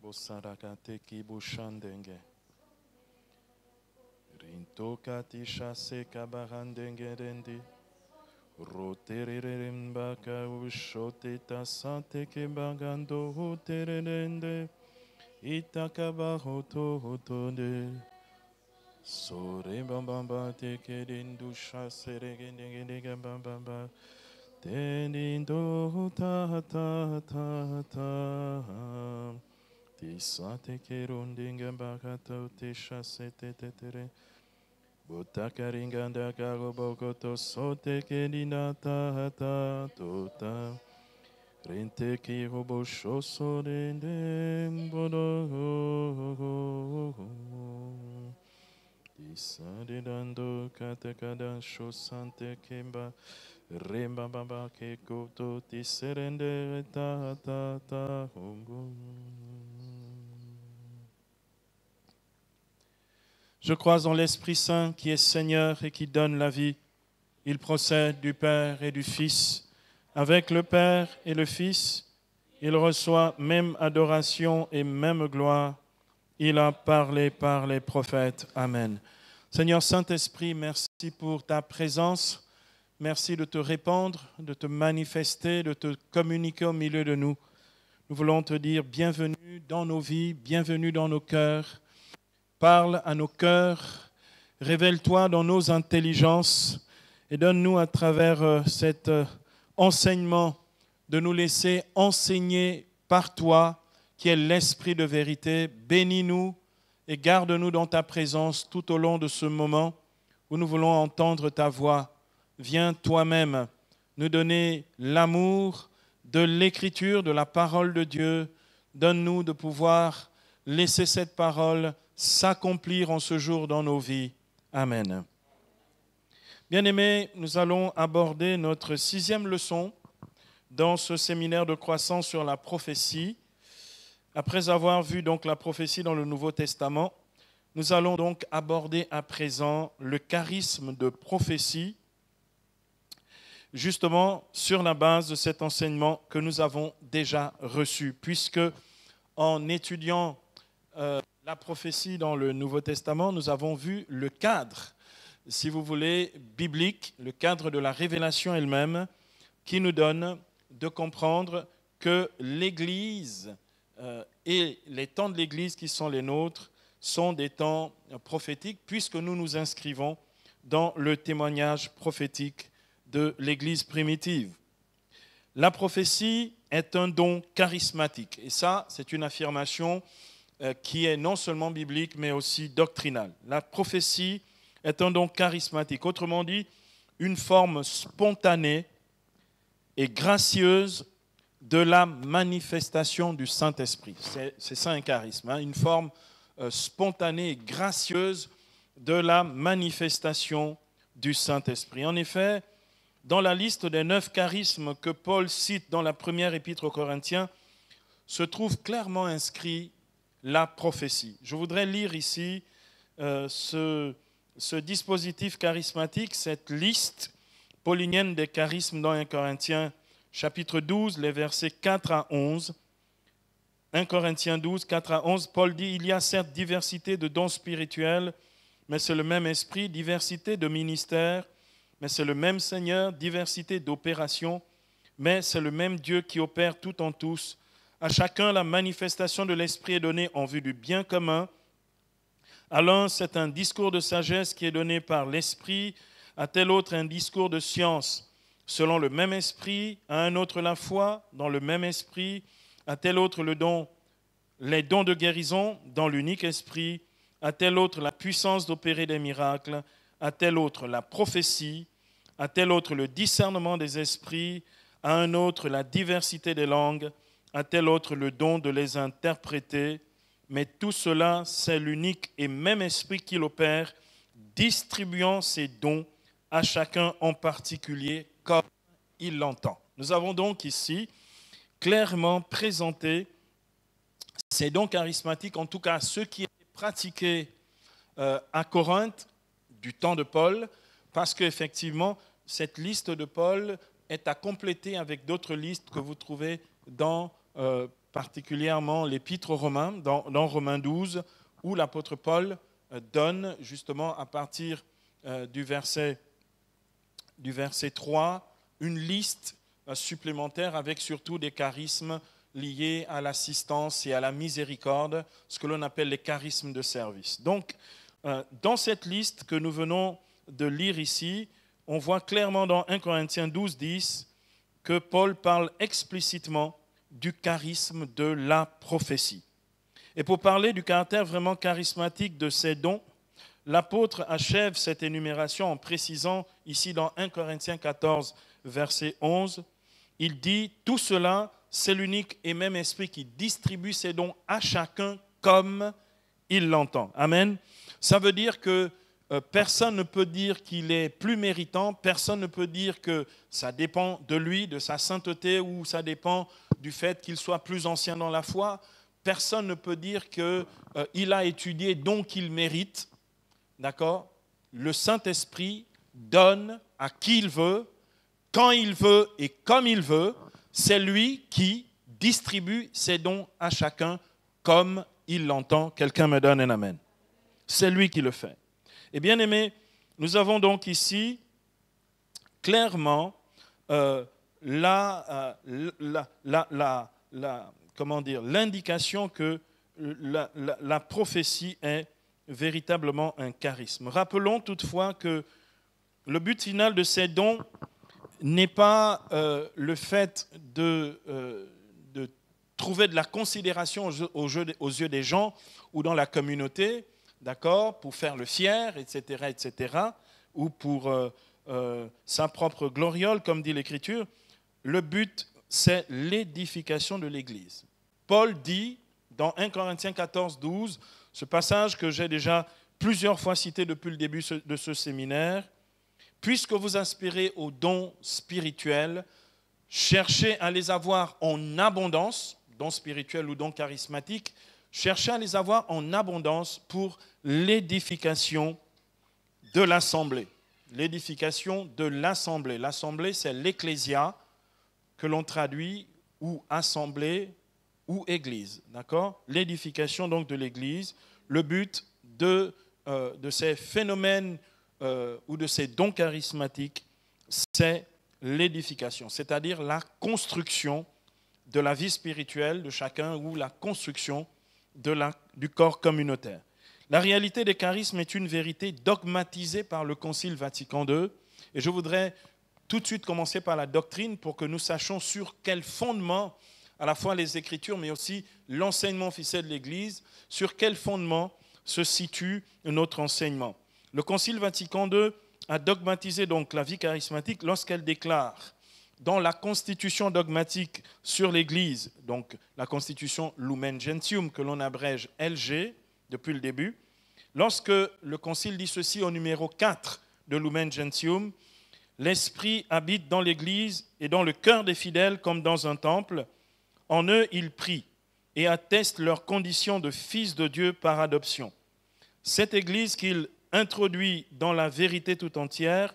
Bosarakate kibushandenge. Rintokati shase kabarandenge rendi. Rotererenbaka ushote tasante kebagando hoterende. Itakabahoto hotode. Sore bambamba teke dindu shase regendenge bambamba. Tenindo ta ta ta ta. Tisate kerundinga bakato te shase te tetere. Butakaringanda kagobokoto sote kedina ta ta tota. Rente ki robo shoso dende bodo. Isade dando katakada shosante kemba. Remba baba ke koto ti serende ta ta ta hongo. Je crois en l'Esprit Saint qui est Seigneur et qui donne la vie. Il procède du Père et du Fils. Avec le Père et le Fils, il reçoit même adoration et même gloire. Il a parlé par les prophètes. Amen. Seigneur Saint-Esprit, merci pour ta présence. Merci de te répandre, de te manifester, de te communiquer au milieu de nous. Nous voulons te dire bienvenue dans nos vies, bienvenue dans nos cœurs. Parle à nos cœurs, révèle-toi dans nos intelligences et donne-nous à travers cet enseignement de nous laisser enseigner par toi qui est l'Esprit de vérité. Bénis-nous et garde-nous dans ta présence tout au long de ce moment où nous voulons entendre ta voix. Viens toi-même nous donner l'amour de l'Écriture, de la parole de Dieu. Donne-nous de pouvoir laisser cette parole s'accomplir en ce jour dans nos vies. Amen. Bien-aimés, nous allons aborder notre 6e leçon dans ce séminaire de croissance sur la prophétie. Après avoir vu donc la prophétie dans le Nouveau Testament, nous allons donc aborder à présent le charisme de prophétie, justement sur la base de cet enseignement que nous avons déjà reçu, puisque en étudiant la prophétie dans le Nouveau Testament, nous avons vu le cadre, si vous voulez, biblique, le cadre de la révélation elle-même, qui nous donne de comprendre que l'Église et les temps de l'Église qui sont les nôtres sont des temps prophétiques, puisque nous nous inscrivons dans le témoignage prophétique de l'Église primitive. La prophétie est un don charismatique, et ça, c'est une affirmation qui est non seulement biblique, mais aussi doctrinale. La prophétie est un don charismatique, autrement dit, une forme spontanée et gracieuse de la manifestation du Saint-Esprit. C'est ça un charisme, hein, une forme spontanée et gracieuse de la manifestation du Saint-Esprit. En effet, dans la liste des 9 charismes que Paul cite dans la première épître aux Corinthiens, se trouve clairement inscrit la prophétie. Je voudrais lire ici ce dispositif charismatique, cette liste paulinienne des charismes dans 1 Corinthiens chapitre 12, les versets 4 à 11. 1 Corinthiens 12, 4 à 11, Paul dit « Il y a certes diversité de dons spirituels, mais c'est le même esprit, diversité de ministères, mais c'est le même Seigneur, diversité d'opérations, mais c'est le même Dieu qui opère tout en tous. À chacun, la manifestation de l'Esprit est donnée en vue du bien commun. À l'un, c'est un discours de sagesse qui est donné par l'Esprit, à tel autre un discours de science, selon le même Esprit, à un autre la foi, dans le même Esprit, à tel autre les dons de guérison, dans l'unique Esprit, à tel autre la puissance d'opérer des miracles, à tel autre la prophétie, à tel autre le discernement des esprits, à un autre la diversité des langues, à tel autre le don de les interpréter. Mais tout cela, c'est l'unique et même Esprit qui l'opère, distribuant ses dons à chacun en particulier comme il l'entend. Nous avons donc ici clairement présenté ces dons charismatiques, en tout cas ceux qui étaient pratiqués à Corinthe du temps de Paul, parce qu'effectivement, cette liste de Paul est à compléter avec d'autres listes que vous trouvez dans particulièrement l'Épître aux Romains, dans Romains 12, où l'apôtre Paul donne justement à partir du verset 3 une liste supplémentaire avec surtout des charismes liés à l'assistance et à la miséricorde, ce que l'on appelle les charismes de service. Donc, dans cette liste que nous venons de lire ici, on voit clairement dans 1 Corinthiens 12, 10 que Paul parle explicitement du charisme de la prophétie. Et pour parler du caractère vraiment charismatique de ces dons, l'apôtre achève cette énumération en précisant ici dans 1 Corinthiens 14, verset 11, il dit « Tout cela, c'est l'unique et même esprit qui distribue ses dons à chacun comme il l'entend. » Amen. Ça veut dire que personne ne peut dire qu'il est plus méritant, personne ne peut dire que ça dépend de lui, de sa sainteté, ou ça dépend du fait qu'il soit plus ancien dans la foi. Personne ne peut dire qu'il a étudié donc il mérite. D'accord ? Le Saint-Esprit donne à qui il veut, quand il veut et comme il veut. C'est lui qui distribue ses dons à chacun comme il l'entend. Quelqu'un me donne un amen. C'est lui qui le fait. Et bien aimé, nous avons donc ici clairement l'indication que la prophétie est véritablement un charisme. Rappelons toutefois que le but final de ces dons n'est pas le fait de trouver de la considération aux yeux des gens ou dans la communauté, d'accord, pour faire le fier, etc., ou pour sa propre gloriole, comme dit l'Écriture. Le but, c'est l'édification de l'Église. Paul dit, dans 1 Corinthiens 14, 12, ce passage que j'ai déjà plusieurs fois cité depuis le début de ce séminaire, « Puisque vous aspirez aux dons spirituels, cherchez à les avoir en abondance, dons spirituels ou dons charismatiques, cherchez à les avoir en abondance pour l'édification de l'assemblée. » L'édification de l'assemblée. L'assemblée, c'est l'ecclésia que l'on traduit ou assemblée ou église. D'accord ? L'édification donc de l'église. Le but de ces phénomènes ou de ces dons charismatiques, c'est l'édification, c'est-à-dire la construction de la vie spirituelle de chacun ou la construction du corps communautaire. La réalité des charismes est une vérité dogmatisée par le Concile Vatican II. Et je voudrais tout de suite commencer par la doctrine pour que nous sachions sur quel fondement, à la fois les Écritures, mais aussi l'enseignement officiel de l'Église, sur quel fondement se situe notre enseignement. Le Concile Vatican II a dogmatisé donc la vie charismatique lorsqu'elle déclare dans la constitution dogmatique sur l'Église, donc la constitution Lumen Gentium, que l'on abrège LG depuis le début, lorsque le Concile dit ceci au numéro 4 de Lumen Gentium, « L'Esprit habite dans l'Église et dans le cœur des fidèles comme dans un temple. En eux, il prie et atteste leur condition de fils de Dieu par adoption. Cette Église qu'il introduit dans la vérité tout entière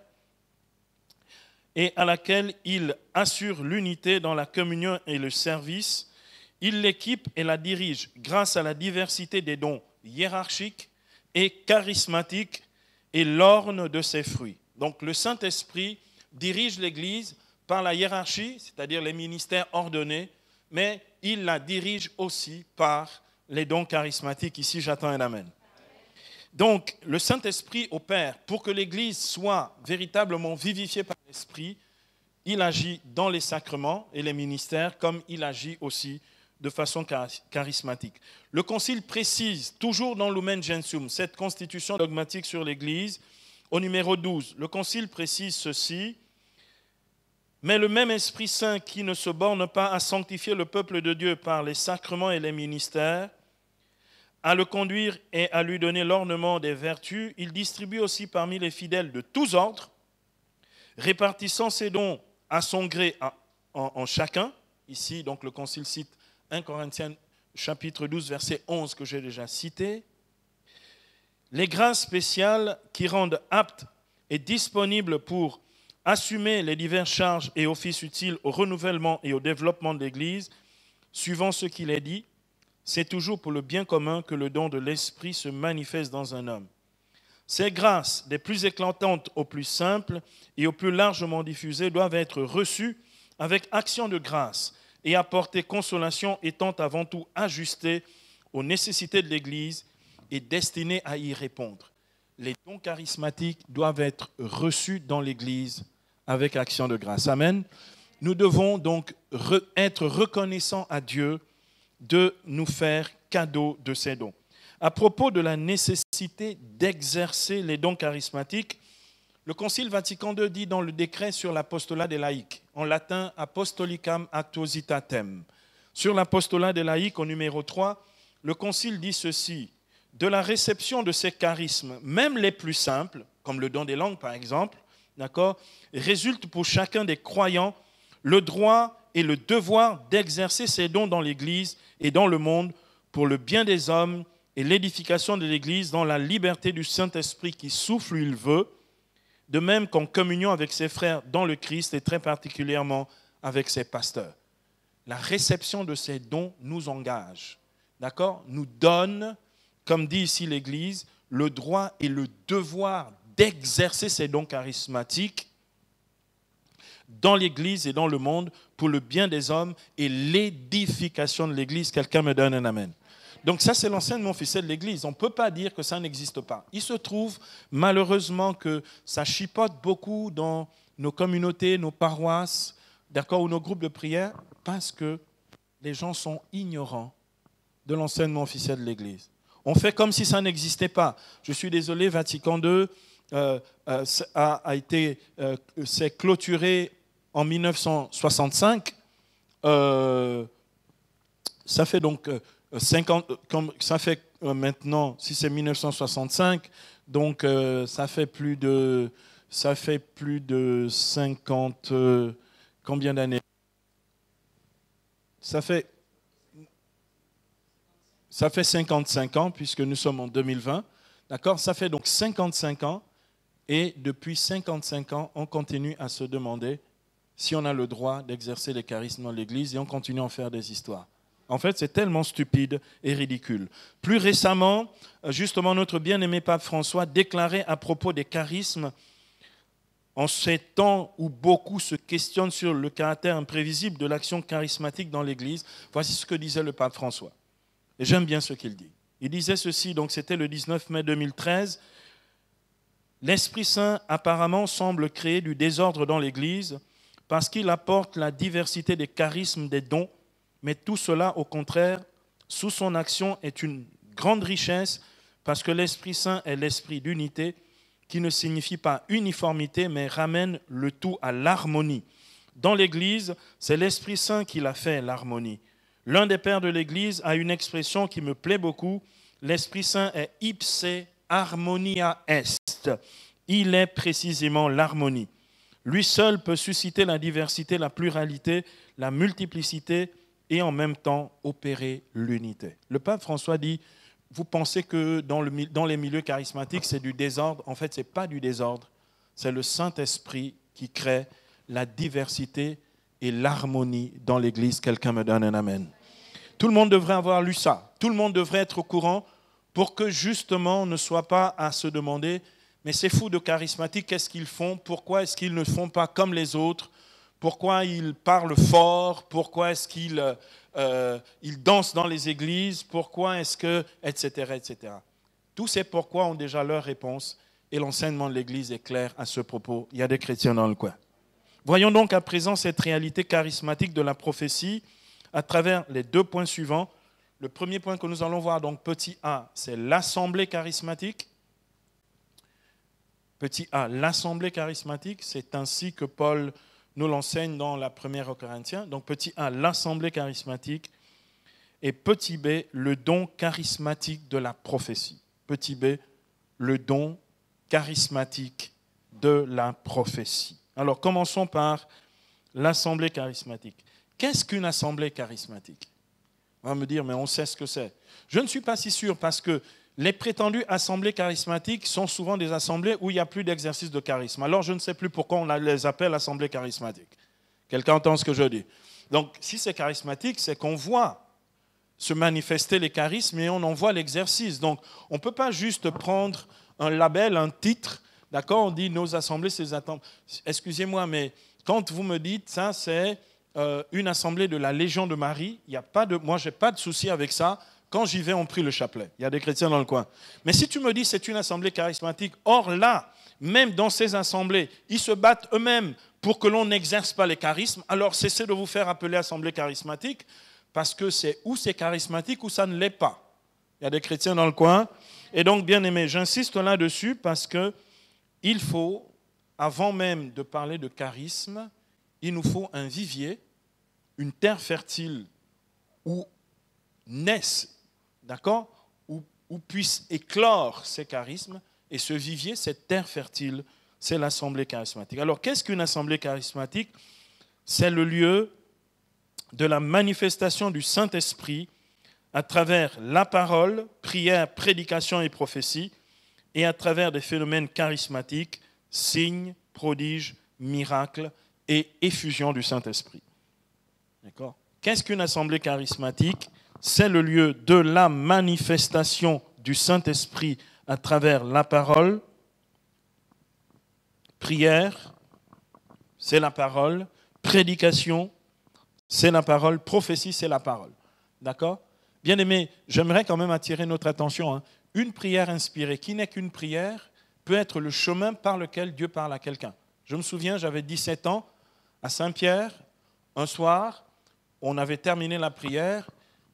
et à laquelle il assure l'unité dans la communion et le service, il l'équipe et la dirige grâce à la diversité des dons hiérarchiques et charismatiques et l'orne de ses fruits. » Donc le Saint-Esprit dirige l'Église par la hiérarchie, c'est-à-dire les ministères ordonnés, mais il la dirige aussi par les dons charismatiques. Ici, j'attends un amen. Donc, le Saint-Esprit opère pour que l'Église soit véritablement vivifiée par l'Esprit. Il agit dans les sacrements et les ministères, comme il agit aussi de façon charismatique. Le Concile précise, toujours dans Lumen Gentium, cette constitution dogmatique sur l'Église, au numéro 12. Le Concile précise ceci: « Mais le même Esprit Saint qui ne se borne pas à sanctifier le peuple de Dieu par les sacrements et les ministères, à le conduire et à lui donner l'ornement des vertus, il distribue aussi parmi les fidèles de tous ordres, répartissant ses dons à son gré en chacun. » Ici, donc, le Concile cite 1 Corinthiens chapitre 12, verset 11 que j'ai déjà cité. « Les grâces spéciales qui rendent aptes et disponibles pour assumer les diverses charges et offices utiles au renouvellement et au développement de l'Église suivant ce qu'il est dit, c'est toujours pour le bien commun que le don de l'Esprit se manifeste dans un homme. Ces grâces, des plus éclatantes aux plus simples et aux plus largement diffusées, doivent être reçues avec action de grâce et apporter consolation, étant avant tout ajustées aux nécessités de l'Église et destinées à y répondre. Les dons charismatiques doivent être reçus dans l'Église avec action de grâce. Amen. Nous devons donc être reconnaissants à Dieu de nous faire cadeau de ces dons. À propos de la nécessité d'exercer les dons charismatiques, le Concile Vatican II dit dans le décret sur l'apostolat des laïcs, en latin Apostolicam Actuositatem. Sur l'apostolat des laïcs, au numéro 3, le Concile dit ceci: de la réception de ces charismes, même les plus simples, comme le don des langues par exemple, d'accord, résulte pour chacun des croyants le droit et le devoir d'exercer ces dons dans l'Église et dans le monde pour le bien des hommes et l'édification de l'Église dans la liberté du Saint-Esprit qui souffle où il veut, de même qu'en communion avec ses frères dans le Christ et très particulièrement avec ses pasteurs. La réception de ces dons nous engage, d'accord, nous donne, comme dit ici l'Église, le droit et le devoir d'exercer ces dons charismatiques dans l'Église et dans le monde pour le bien des hommes et l'édification de l'Église. Quelqu'un me donne un amen. Donc ça, c'est l'enseignement officiel de l'Église. On ne peut pas dire que ça n'existe pas. Il se trouve malheureusement que ça chipote beaucoup dans nos communautés, nos paroisses, d'accord, ou nos groupes de prière, parce que les gens sont ignorants de l'enseignement officiel de l'Église. On fait comme si ça n'existait pas. Je suis désolé, Vatican II s'est clôturé en 1965. Ça fait donc 50, ça fait maintenant, si c'est 1965, donc ça fait plus de 50, combien d'années? Ça fait 55 ans, puisque nous sommes en 2020. D'accord? Ça fait donc 55 ans. Et depuis 55 ans, on continue à se demander si on a le droit d'exercer les charismes dans l'Église et on continue à en faire des histoires. En fait, c'est tellement stupide et ridicule. Plus récemment, justement, notre bien-aimé pape François déclarait à propos des charismes, en ces temps où beaucoup se questionnent sur le caractère imprévisible de l'action charismatique dans l'Église, voici ce que disait le pape François. Et j'aime bien ce qu'il dit. Il disait ceci, donc c'était le 19 mai 2013, « L'Esprit Saint apparemment semble créer du désordre dans l'Église parce qu'il apporte la diversité des charismes, des dons, mais tout cela, au contraire, sous son action est une grande richesse parce que l'Esprit Saint est l'esprit d'unité qui ne signifie pas uniformité, mais ramène le tout à l'harmonie. Dans l'Église, c'est l'Esprit Saint qui l'a fait, l'harmonie. L'un des pères de l'Église a une expression qui me plaît beaucoup. L'Esprit Saint est ipse harmonia est. Il est précisément l'harmonie. Lui seul peut susciter la diversité, la pluralité, la multiplicité et en même temps opérer l'unité. Le pape François dit, vous pensez que dans les milieux charismatiques, c'est du désordre. En fait, ce n'est pas du désordre. C'est le Saint-Esprit qui crée la diversité et l'harmonie dans l'Église. Quelqu'un me donne un amen. Tout le monde devrait avoir lu ça. Tout le monde devrait être au courant pour que justement on ne soit pas à se demander mais ces fous de charismatiques, qu'est-ce qu'ils font? Pourquoi est-ce qu'ils ne font pas comme les autres? Pourquoi ils parlent fort? Pourquoi est-ce qu'ils dansent dans les églises? Pourquoi est-ce que... etc., etc. Tous ces pourquoi ont déjà leur réponse et l'enseignement de l'Église est clair à ce propos. Il y a des chrétiens dans le coin. Voyons donc à présent cette réalité charismatique de la prophétie à travers les deux points suivants. Le premier point que nous allons voir, donc petit a, c'est l'assemblée charismatique. Petit a, l'assemblée charismatique, c'est ainsi que Paul nous l'enseigne dans la première aux Corinthiens. Donc petit a, l'assemblée charismatique. Et petit b, le don charismatique de la prophétie. Petit b, le don charismatique de la prophétie. Alors commençons par l'assemblée charismatique. Qu'est-ce qu'une assemblée charismatique? On va me dire, mais on sait ce que c'est. Je ne suis pas si sûr parce que les prétendues assemblées charismatiques sont souvent des assemblées où il n'y a plus d'exercice de charisme. Alors je ne sais plus pourquoi on les appelle assemblées charismatiques. Quelqu'un entend ce que je dis? Donc, si c'est charismatique, c'est qu'on voit se manifester les charismes et on en voit l'exercice. Donc, on ne peut pas juste prendre un label, un titre, d'accord? On dit nos assemblées, c'est les assemblées. Excusez-moi, mais quand vous me dites ça, c'est une assemblée de la Légion de Marie, il y a pas de, moi, je n'ai pas de souci avec ça. Quand j'y vais, on prie le chapelet. Il y a des chrétiens dans le coin. Mais si tu me dis c'est une assemblée charismatique, or là, même dans ces assemblées, ils se battent eux-mêmes pour que l'on n'exerce pas les charismes, alors cessez de vous faire appeler assemblée charismatique, parce que c'est charismatique ou ça ne l'est pas. Il y a des chrétiens dans le coin. Et donc, bien aimé, j'insiste là-dessus parce qu'il faut, avant même de parler de charisme, il nous faut un vivier, une terre fertile où naissent, d'accord, où puissent éclore ces charismes. Et ce vivier, cette terre fertile, c'est l'assemblée charismatique. Alors, qu'est-ce qu'une assemblée charismatique? C'est le lieu de la manifestation du Saint-Esprit à travers la parole, prière, prédication et prophétie, et à travers des phénomènes charismatiques, signes, prodiges, miracles et effusion du Saint-Esprit. D'accord? Qu'est-ce qu'une assemblée charismatique? C'est le lieu de la manifestation du Saint-Esprit à travers la parole, prière, c'est la parole, prédication, c'est la parole, prophétie, c'est la parole. D'accord? Bien aimé, j'aimerais quand même attirer notre attention. Une prière inspirée, qui n'est qu'une prière, peut être le chemin par lequel Dieu parle à quelqu'un. Je me souviens, j'avais 17 ans, à Saint-Pierre, un soir, on avait terminé la prière,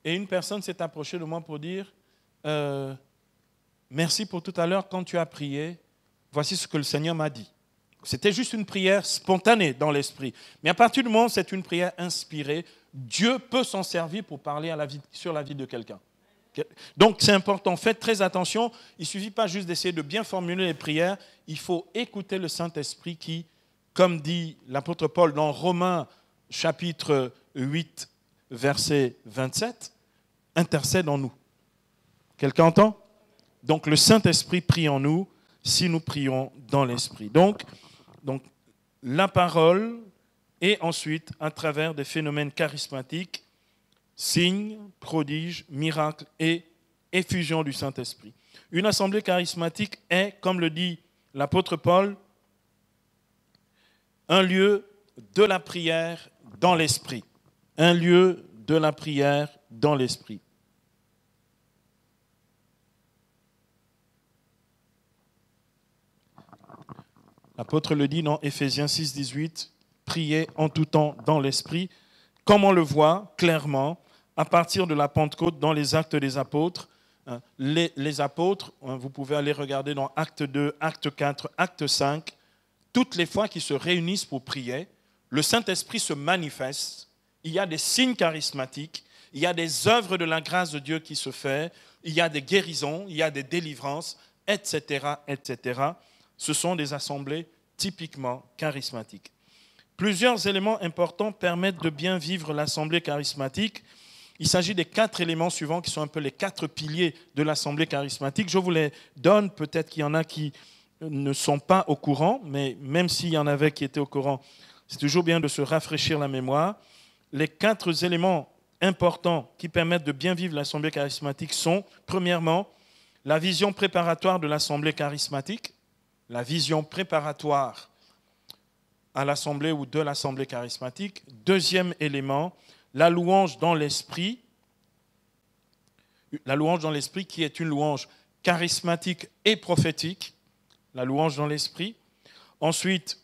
et une personne s'est approchée de moi pour dire merci pour tout à l'heure, quand tu as prié, voici ce que le Seigneur m'a dit. C'était juste une prière spontanée dans l'esprit. Mais à partir du moment où c'est une prière inspirée, Dieu peut s'en servir pour parler sur la vie de quelqu'un. Donc c'est important, faites très attention. Il ne suffit pas juste d'essayer de bien formuler les prières, il faut écouter le Saint-Esprit qui, comme dit l'apôtre Paul dans Romains chapitre 8, verset 27, intercède en nous. Quelqu'un entend? Donc le Saint-Esprit prie en nous si nous prions dans l'Esprit. Donc la parole et ensuite à travers des phénomènes charismatiques, signes, prodiges, miracles et effusion du Saint-Esprit. Une assemblée charismatique est, comme le dit l'apôtre Paul, un lieu de la prière dans l'Esprit. Un lieu de la prière dans l'Esprit. L'apôtre le dit dans Éphésiens 6, 18, priez en tout temps dans l'Esprit, comme on le voit clairement à partir de la Pentecôte dans les Actes des Apôtres. Les apôtres, vous pouvez aller regarder dans Acte 2, Acte 4, Acte 5, toutes les fois qu'ils se réunissent pour prier, le Saint-Esprit se manifeste, il y a des signes charismatiques, il y a des œuvres de la grâce de Dieu qui se font, il y a des guérisons, il y a des délivrances, etc., etc. Ce sont des assemblées typiquement charismatiques. Plusieurs éléments importants permettent de bien vivre l'assemblée charismatique. Il s'agit des 4 éléments suivants qui sont un peu les 4 piliers de l'assemblée charismatique. Je vous les donne, peut-être qu'il y en a qui ne sont pas au courant, mais même s'il y en avait qui étaient au courant, c'est toujours bien de se rafraîchir la mémoire. Les 4 éléments importants qui permettent de bien vivre l'assemblée charismatique sont, premièrement, la vision préparatoire de l'assemblée charismatique, la vision préparatoire à l'assemblée ou de l'assemblée charismatique. Deuxième élément, la louange dans l'esprit. La louange dans l'esprit qui est une louange charismatique et prophétique. La louange dans l'esprit. Ensuite,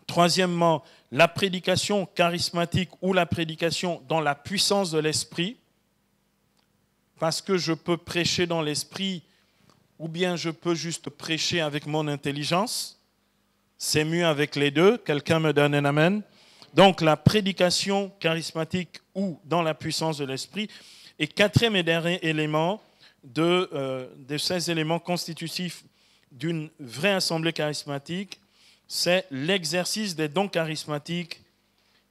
troisièmement, la prédication charismatique ou la prédication dans la puissance de l'esprit. Parce que je peux prêcher dans l'esprit ou bien je peux juste prêcher avec mon intelligence. C'est mieux avec les deux. Quelqu'un me donne un amen. Donc la prédication charismatique ou dans la puissance de l'esprit. Et quatrième et dernier élément de ces éléments constitutifs d'une vraie assemblée charismatique, c'est l'exercice des dons charismatiques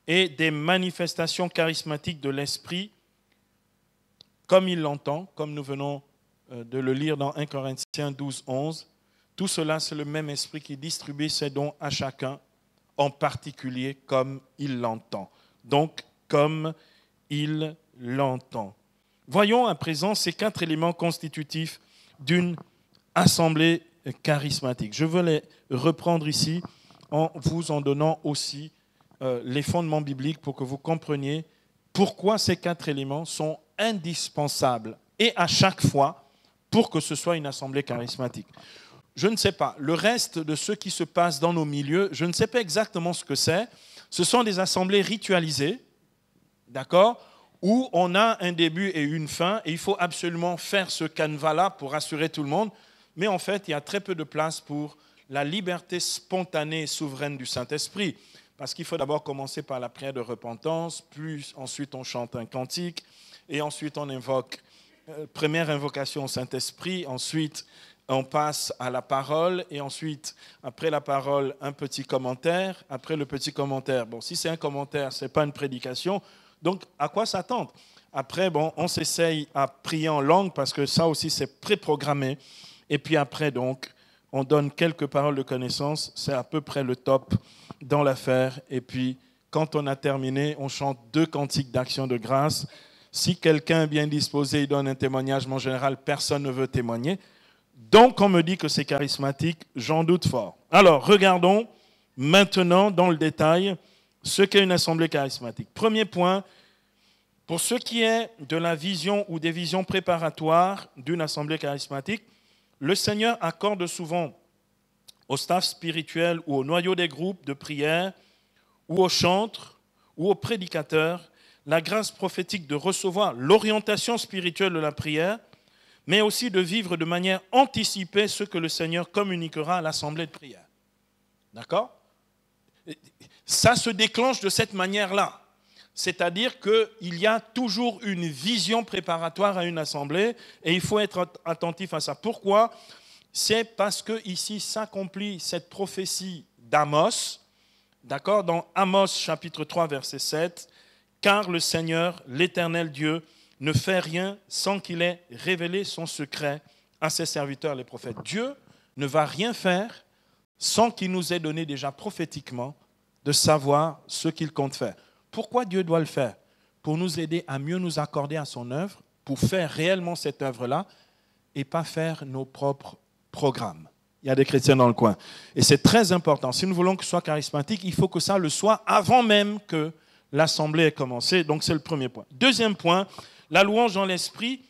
et des manifestations charismatiques de l'esprit, comme il l'entend, comme nous venons de le lire dans 1 Corinthiens 12, 11. Tout cela, c'est le même esprit qui distribue ses dons à chacun, en particulier comme il l'entend. donc comme il l'entend. Voyons à présent ces 4 éléments constitutifs d'une assemblée charismatique. Je veux les reprendre ici en vous en donnant aussi les fondements bibliques pour que vous compreniez pourquoi ces 4 éléments sont indispensables et à chaque fois pour que ce soit une assemblée charismatique. Je ne sais pas, le reste de ce qui se passe dans nos milieux, je ne sais pas exactement ce que c'est. Ce sont des assemblées ritualisées, d'accord, où on a un début et une fin, et il faut absolument faire ce canevas-là pour rassurer tout le monde. Mais en fait, il y a très peu de place pour la liberté spontanée et souveraine du Saint-Esprit. Parce qu'il faut d'abord commencer par la prière de repentance, puis ensuite on chante un cantique, et ensuite on invoque, première invocation au Saint-Esprit, ensuite on passe à la parole, et ensuite, après la parole, un petit commentaire, après le petit commentaire. Bon, si c'est un commentaire, ce n'est pas une prédication, donc à quoi s'attendre? Après, bon, on s'essaye à prier en langue, parce que ça aussi c'est préprogrammé, et puis après, donc, on donne quelques paroles de connaissance, c'est à peu près le top dans l'affaire. Et puis, quand on a terminé, on chante 2 cantiques d'action de grâce. Si quelqu'un est bien disposé, il donne un témoignage, mais en général, personne ne veut témoigner. Donc, on me dit que c'est charismatique, j'en doute fort. Alors, regardons maintenant dans le détail ce qu'est une assemblée charismatique. Premier point, pour ce qui est de la vision ou des visions préparatoires d'une assemblée charismatique, le Seigneur accorde souvent au staff spirituel ou au noyau des groupes de prière ou aux chantres ou aux prédicateurs la grâce prophétique de recevoir l'orientation spirituelle de la prière, mais aussi de vivre de manière anticipée ce que le Seigneur communiquera à l'assemblée de prière. D'accord? Ça se déclenche de cette manière-là. C'est-à-dire qu'il y a toujours une vision préparatoire à une assemblée et il faut être attentif à ça. Pourquoi? C'est parce qu'ici s'accomplit cette prophétie d'Amos, d'accord, dans Amos chapitre 3 verset 7, « Car le Seigneur, l'Éternel Dieu, ne fait rien sans qu'il ait révélé son secret à ses serviteurs les prophètes. » Dieu ne va rien faire sans qu'il nous ait donné déjà prophétiquement de savoir ce qu'il compte faire. Pourquoi Dieu doit le faire? Pour nous aider à mieux nous accorder à son œuvre, pour faire réellement cette œuvre-là et pas faire nos propres programmes. Il y a des chrétiens dans le coin. Et c'est très important. Si nous voulons que ce soit charismatique, il faut que ça le soit avant même que l'assemblée ait commencé. Donc c'est le premier point. Deuxième point, la louange dans l'esprit,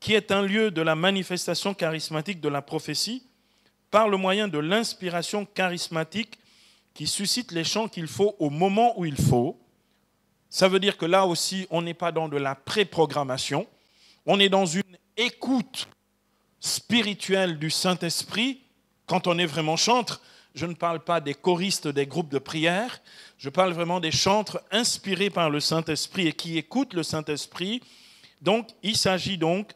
qui est un lieu de la manifestation charismatique de la prophétie, par le moyen de l'inspiration charismatique qui suscite les chants qu'il faut au moment où il faut. Ça veut dire que là aussi, on n'est pas dans de la préprogrammation, on est dans une écoute spirituelle du Saint-Esprit. Quand on est vraiment chantre, je ne parle pas des choristes des groupes de prière, je parle vraiment des chantres inspirés par le Saint-Esprit et qui écoutent le Saint-Esprit. Donc, il s'agit donc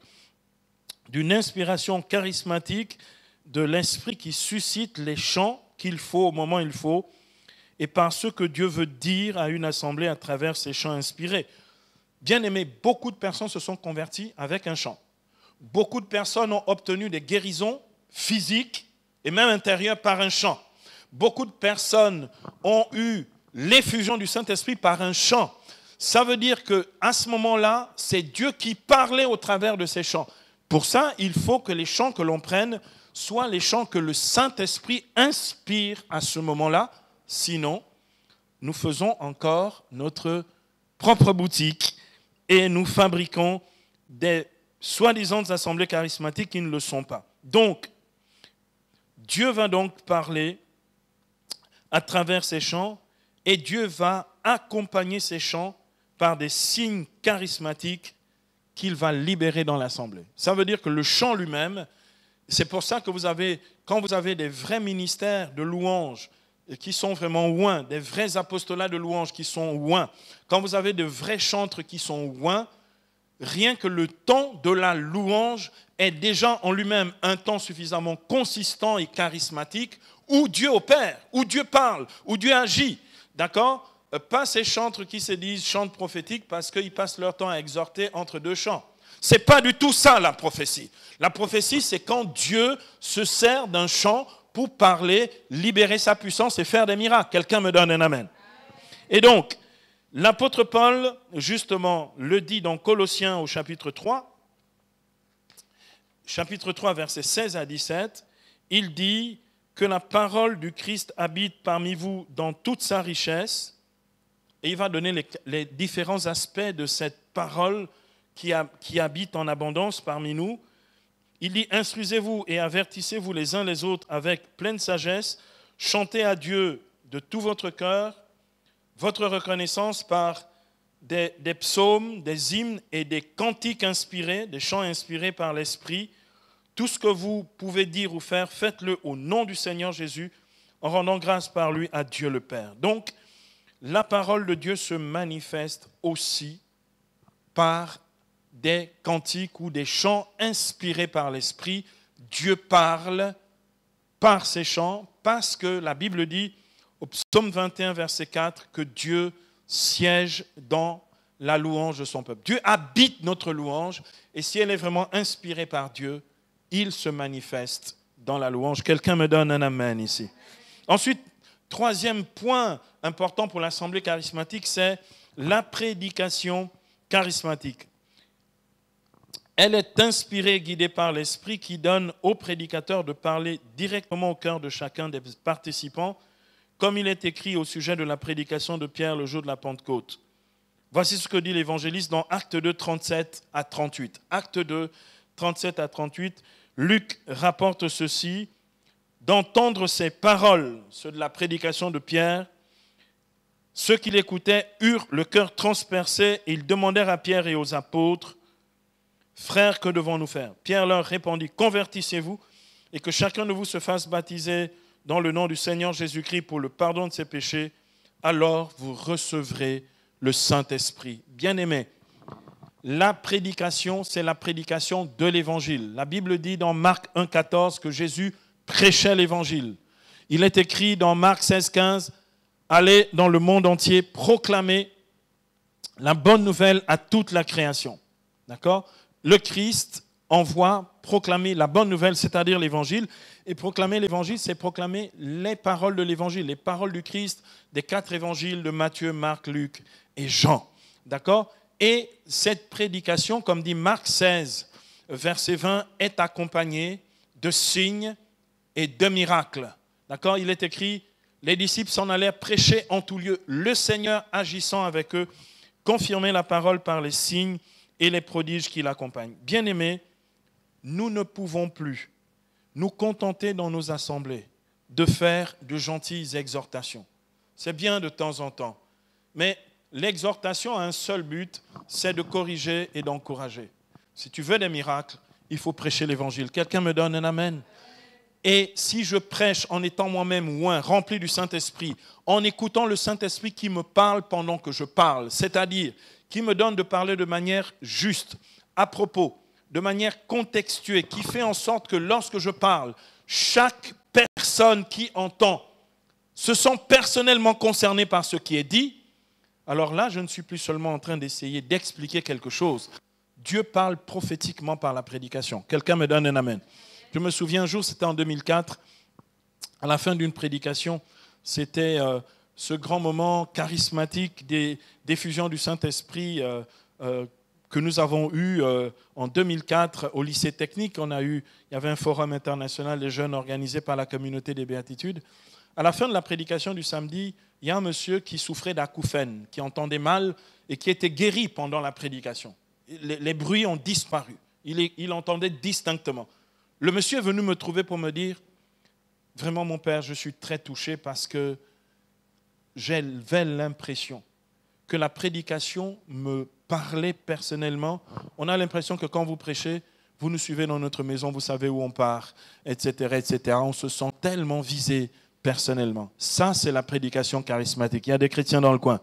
d'une inspiration charismatique de l'Esprit qui suscite les chants qu'il faut au moment où il faut, et par ce que Dieu veut dire à une assemblée à travers ces chants inspirés. Bien aimé, beaucoup de personnes se sont converties avec un chant. Beaucoup de personnes ont obtenu des guérisons physiques et même intérieures par un chant. Beaucoup de personnes ont eu l'effusion du Saint-Esprit par un chant. Ça veut dire qu'à ce moment-là, c'est Dieu qui parlait au travers de ces chants. Pour ça, il faut que les chants que l'on prenne soient les chants que le Saint-Esprit inspire à ce moment-là. Sinon, nous faisons encore notre propre boutique et nous fabriquons des soi-disant assemblées charismatiques qui ne le sont pas. Donc, Dieu va donc parler à travers ces chants et Dieu va accompagner ces chants par des signes charismatiques qu'il va libérer dans l'assemblée. Ça veut dire que le chant lui-même, c'est pour ça que quand vous avez des vrais ministères de louange qui sont vraiment oints, des vrais apostolats de louange qui sont oints, quand vous avez de vrais chantres qui sont oints, rien que le temps de la louange est déjà en lui-même un temps suffisamment consistant et charismatique où Dieu opère, où Dieu parle, où Dieu agit. D'accord? Pas ces chantres qui se disent chantres prophétiques parce qu'ils passent leur temps à exhorter entre deux chants. Ce n'est pas du tout ça la prophétie. La prophétie, c'est quand Dieu se sert d'un chant pour parler, libérer sa puissance et faire des miracles. Quelqu'un me donne un amen. Et donc, L'apôtre Paul, justement, le dit dans Colossiens au chapitre 3, versets 16 à 17, il dit que la parole du Christ habite parmi vous dans toute sa richesse, et il va donner les différents aspects de cette parole qui habite en abondance parmi nous. Il dit « Instruisez-vous et avertissez-vous les uns les autres avec pleine sagesse, chantez à Dieu de tout votre cœur, votre reconnaissance par des psaumes, des hymnes et des cantiques inspirés, des chants inspirés par l'Esprit. Tout ce que vous pouvez dire ou faire, faites-le au nom du Seigneur Jésus, en rendant grâce par lui à Dieu le Père. » Donc, la parole de Dieu se manifeste aussi par des cantiques ou des chants inspirés par l'Esprit. Dieu parle par ces chants parce que la Bible dit au psaume 21, verset 4, que Dieu siège dans la louange de son peuple. Dieu habite notre louange et si elle est vraiment inspirée par Dieu, il se manifeste dans la louange. Quelqu'un me donne un amen ici. Ensuite, troisième point important pour l'assemblée charismatique, c'est la prédication charismatique. Elle est inspirée et guidée par l'Esprit qui donne au prédicateur de parler directement au cœur de chacun des participants, comme il est écrit au sujet de la prédication de Pierre le jour de la Pentecôte. Voici ce que dit l'évangéliste dans Acte 2, 37 à 38. Acte 2, 37 à 38, Luc rapporte ceci. D'entendre ces paroles, ceux de la prédication de Pierre, ceux qui l'écoutaient eurent le cœur transpercé et ils demandèrent à Pierre et aux apôtres, « Frères, que devons-nous faire ?» Pierre leur répondit, « Convertissez-vous et que chacun de vous se fasse baptiser dans le nom du Seigneur Jésus-Christ pour le pardon de ses péchés, alors vous recevrez le Saint-Esprit. » Bien-aimés, la prédication, c'est la prédication de l'Évangile. La Bible dit dans Marc 1, 14 que Jésus prêchait l'Évangile. Il est écrit dans Marc 16, 15, « Allez dans le monde entier proclamer la bonne nouvelle à toute la création. » D'accord ? Le Christ envoie proclamer la bonne nouvelle, c'est-à-dire l'Évangile. Et proclamer l'Évangile, c'est proclamer les paroles de l'Évangile, les paroles du Christ des 4 évangiles de Matthieu, Marc, Luc et Jean. D'accord ? Et cette prédication, comme dit Marc 16, verset 20, est accompagnée de signes et de miracles. D'accord ? Il est écrit, les disciples s'en allèrent prêcher en tout lieu, le Seigneur agissant avec eux, confirmer la parole par les signes et les prodiges qui l'accompagnent. Bien-aimés, nous ne pouvons plus nous contenter dans nos assemblées de faire de gentilles exhortations. C'est bien de temps en temps, mais l'exhortation a un seul but, c'est de corriger et d'encourager. Si tu veux des miracles, il faut prêcher l'Évangile. Quelqu'un me donne un amen ? Et si je prêche en étant moi-même oint, rempli du Saint-Esprit, en écoutant le Saint-Esprit qui me parle pendant que je parle, c'est-à-dire qui me donne de parler de manière juste, à propos, de manière contextuée, qui fait en sorte que lorsque je parle, chaque personne qui entend se sent personnellement concernée par ce qui est dit, alors là, je ne suis plus seulement en train d'essayer d'expliquer quelque chose. Dieu parle prophétiquement par la prédication. Quelqu'un me donne un amen. Je me souviens un jour, c'était en 2004, à la fin d'une prédication, c'était ce grand moment charismatique des diffusions du Saint-Esprit que nous avons eu en 2004 au lycée technique. Il y avait un forum international des jeunes organisé par la communauté des Béatitudes. À la fin de la prédication du samedi, il y a un monsieur qui souffrait d'acouphènes, qui entendait mal et qui était guéri pendant la prédication. Les bruits ont disparu. Il entendait distinctement. Le monsieur est venu me trouver pour me dire, vraiment mon père, je suis très touché parce que j'avais l'impression que la prédication me parlait personnellement. On a l'impression que quand vous prêchez, vous nous suivez dans notre maison, vous savez où on part, etc., etc. On se sent tellement visé personnellement. Ça, c'est la prédication charismatique. Il y a des chrétiens dans le coin.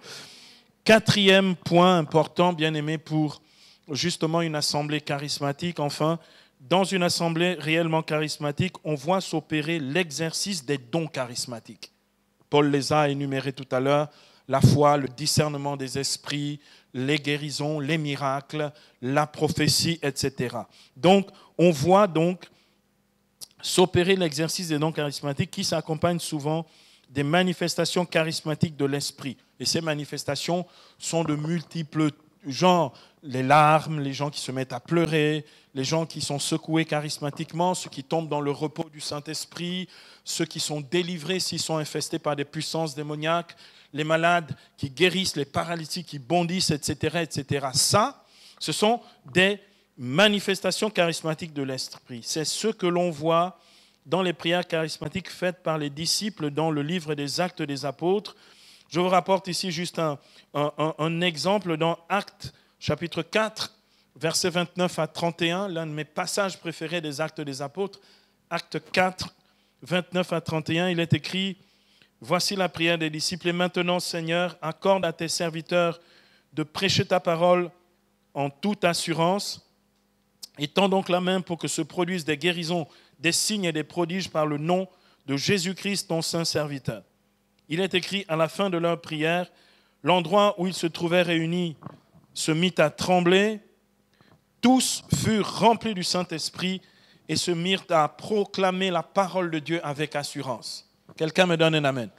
4e point important, bien aimé, pour justement une assemblée charismatique, enfin, dans une assemblée réellement charismatique, on voit s'opérer l'exercice des dons charismatiques. Paul les a énumérés tout à l'heure, la foi, le discernement des esprits, les guérisons, les miracles, la prophétie, etc. Donc, on voit donc s'opérer l'exercice des dons charismatiques qui s'accompagne souvent des manifestations charismatiques de l'esprit. Et ces manifestations sont de multiples genres. Les larmes, les gens qui se mettent à pleurer, les gens qui sont secoués charismatiquement, ceux qui tombent dans le repos du Saint-Esprit, ceux qui sont délivrés s'ils sont infestés par des puissances démoniaques, les malades qui guérissent, les paralytiques qui bondissent, etc., etc. Ça, ce sont des manifestations charismatiques de l'Esprit. C'est ce que l'on voit dans les prières charismatiques faites par les disciples dans le livre des Actes des Apôtres. Je vous rapporte ici juste un exemple dans Actes chapitre 4, versets 29 à 31, l'un de mes passages préférés des Actes des Apôtres. Acte 4, 29 à 31, il est écrit « Voici la prière des disciples. Et maintenant, Seigneur, accorde à tes serviteurs de prêcher ta parole en toute assurance. Étends donc la main pour que se produisent des guérisons, des signes et des prodiges par le nom de Jésus-Christ, ton saint serviteur. » Il est écrit à la fin de leur prière, l'endroit où ils se trouvaient réunis se mit à trembler, tous furent remplis du Saint-Esprit et se mirent à proclamer la parole de Dieu avec assurance. Quelqu'un me donne un amen.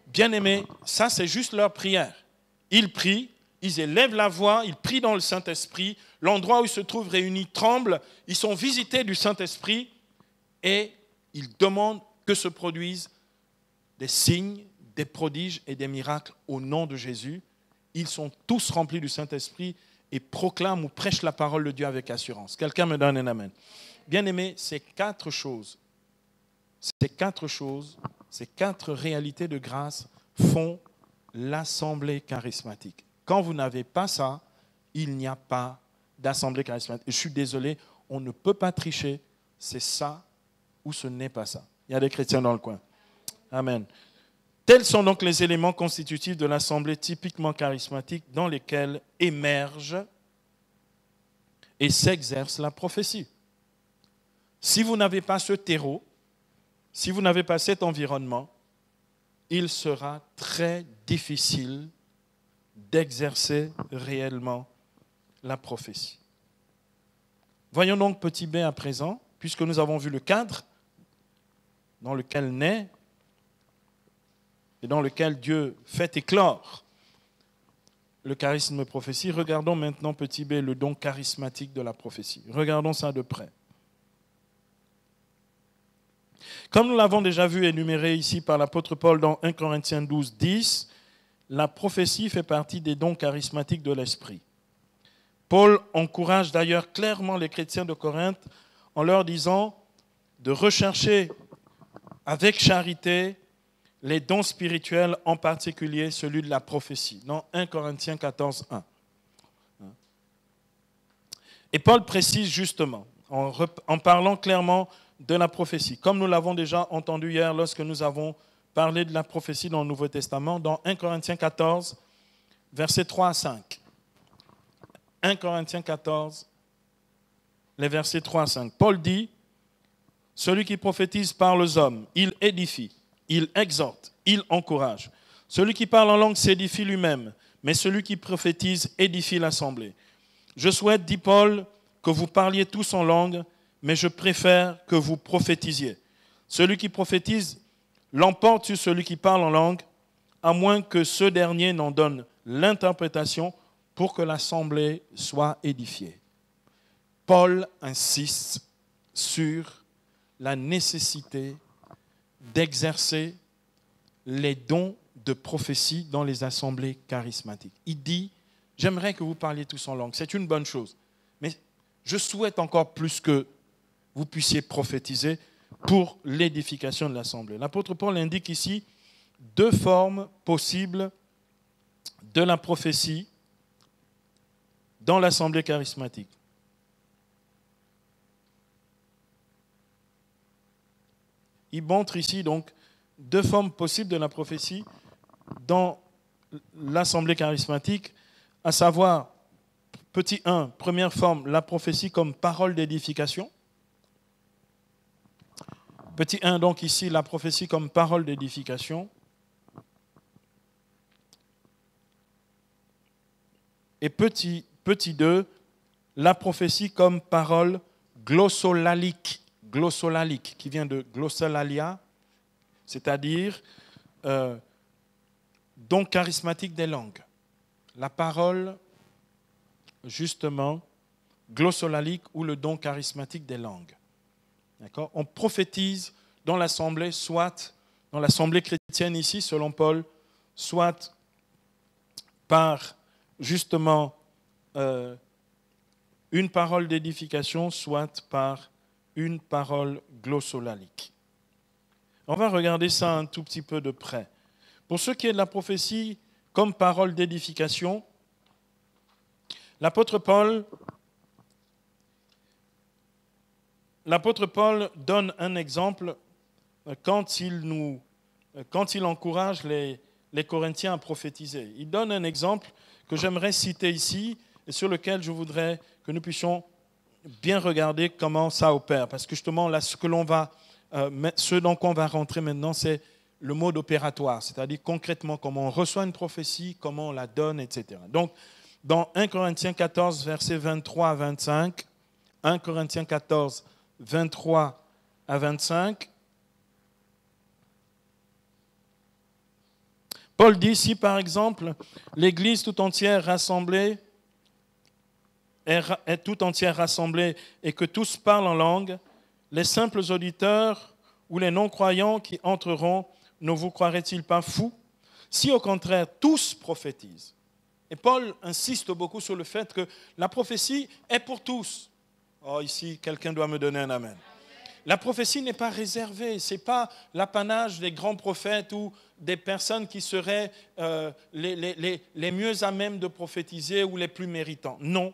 Bien-aimés, ça c'est juste leur prière. Ils prient, ils élèvent la voix, ils prient dans le Saint-Esprit, l'endroit où ils se trouvent réunis tremble, ils sont visités du Saint-Esprit et ils demandent que se produisent des signes, des prodiges et des miracles au nom de Jésus. Ils sont tous remplis du Saint-Esprit et proclament ou prêchent la parole de Dieu avec assurance. Quelqu'un me donne un amen. Bien-aimés, ces quatre choses, ces quatre réalités de grâce font l'assemblée charismatique. Quand vous n'avez pas ça, il n'y a pas d'assemblée charismatique. Je suis désolé, on ne peut pas tricher. C'est ça ou ce n'est pas ça. Il y a des chrétiens dans le coin. Amen. Tels sont donc les éléments constitutifs de l'assemblée typiquement charismatique dans lesquels émerge et s'exerce la prophétie. Si vous n'avez pas ce terreau, si vous n'avez pas cet environnement, il sera très difficile d'exercer réellement la prophétie. Voyons donc petit b à présent, puisque nous avons vu le cadre dans lequel naît et dans lequel Dieu fait éclore le charisme de prophétie. Regardons maintenant, petit b, le don charismatique de la prophétie. Regardons ça de près. Comme nous l'avons déjà vu énuméré ici par l'apôtre Paul dans 1 Corinthiens 12, 10, la prophétie fait partie des dons charismatiques de l'Esprit. Paul encourage d'ailleurs clairement les chrétiens de Corinthe en leur disant de rechercher avec charité les dons spirituels, en particulier celui de la prophétie, dans 1 Corinthiens 14, 1. Et Paul précise justement, en parlant clairement de la prophétie, comme nous l'avons déjà entendu hier lorsque nous avons parlé de la prophétie dans le Nouveau Testament, dans 1 Corinthiens 14, versets 3 à 5. 1 Corinthiens 14, les versets 3 à 5. Paul dit, « Celui qui prophétise parle aux hommes, il édifie, il exhorte, il encourage. Celui qui parle en langue s'édifie lui-même, mais celui qui prophétise édifie l'assemblée. Je souhaite, dit Paul, que vous parliez tous en langue, mais je préfère que vous prophétisiez. Celui qui prophétise l'emporte sur celui qui parle en langue, à moins que ce dernier n'en donne l'interprétation pour que l'assemblée soit édifiée. » Paul insiste sur la nécessité d'exercer les dons de prophétie dans les assemblées charismatiques. Il dit, j'aimerais que vous parliez tous en langue. C'est une bonne chose. Mais je souhaite encore plus que vous puissiez prophétiser pour l'édification de l'assemblée. L'apôtre Paul indique ici deux formes possibles de la prophétie dans l'assemblée charismatique. Il montre ici donc deux formes possibles de la prophétie dans l'assemblée charismatique, à savoir, petit 1, première forme, la prophétie comme parole d'édification. Petit 1, donc ici, la prophétie comme parole d'édification. Et petit 2, la prophétie comme parole glossolalique, qui vient de glossolalia, c'est-à-dire don charismatique des langues. La parole, justement, glossolalique ou le don charismatique des langues. D'accord ? On prophétise dans l'assemblée, soit dans l'assemblée chrétienne ici, selon Paul, soit par, justement, une parole d'édification, soit par une parole glossolalique. On va regarder ça un tout petit peu de près. Pour ce qui est de la prophétie comme parole d'édification, l'apôtre Paul donne un exemple quand il encourage les Corinthiens à prophétiser. Il donne un exemple que j'aimerais citer ici et sur lequel je voudrais que nous puissions bien regarder comment ça opère. Parce que justement, là, ce dans quoi on va rentrer maintenant, c'est le mode opératoire, c'est-à-dire concrètement comment on reçoit une prophétie, comment on la donne, etc. Donc, dans 1 Corinthiens 14, versets 23 à 25, 1 Corinthiens 14, 23 à 25, Paul dit, si par exemple l'Église tout entière rassemblée est tout entière rassemblée et que tous parlent en langue, les simples auditeurs ou les non-croyants qui entreront ne vous croiraient-ils pas fous? Si au contraire tous prophétisent. Et Paul insiste beaucoup sur le fait que la prophétie est pour tous. Oh, ici, quelqu'un doit me donner un amen. La prophétie n'est pas réservée, ce n'est pas l'apanage des grands prophètes ou des personnes qui seraient les mieux à même de prophétiser ou les plus méritants. Non.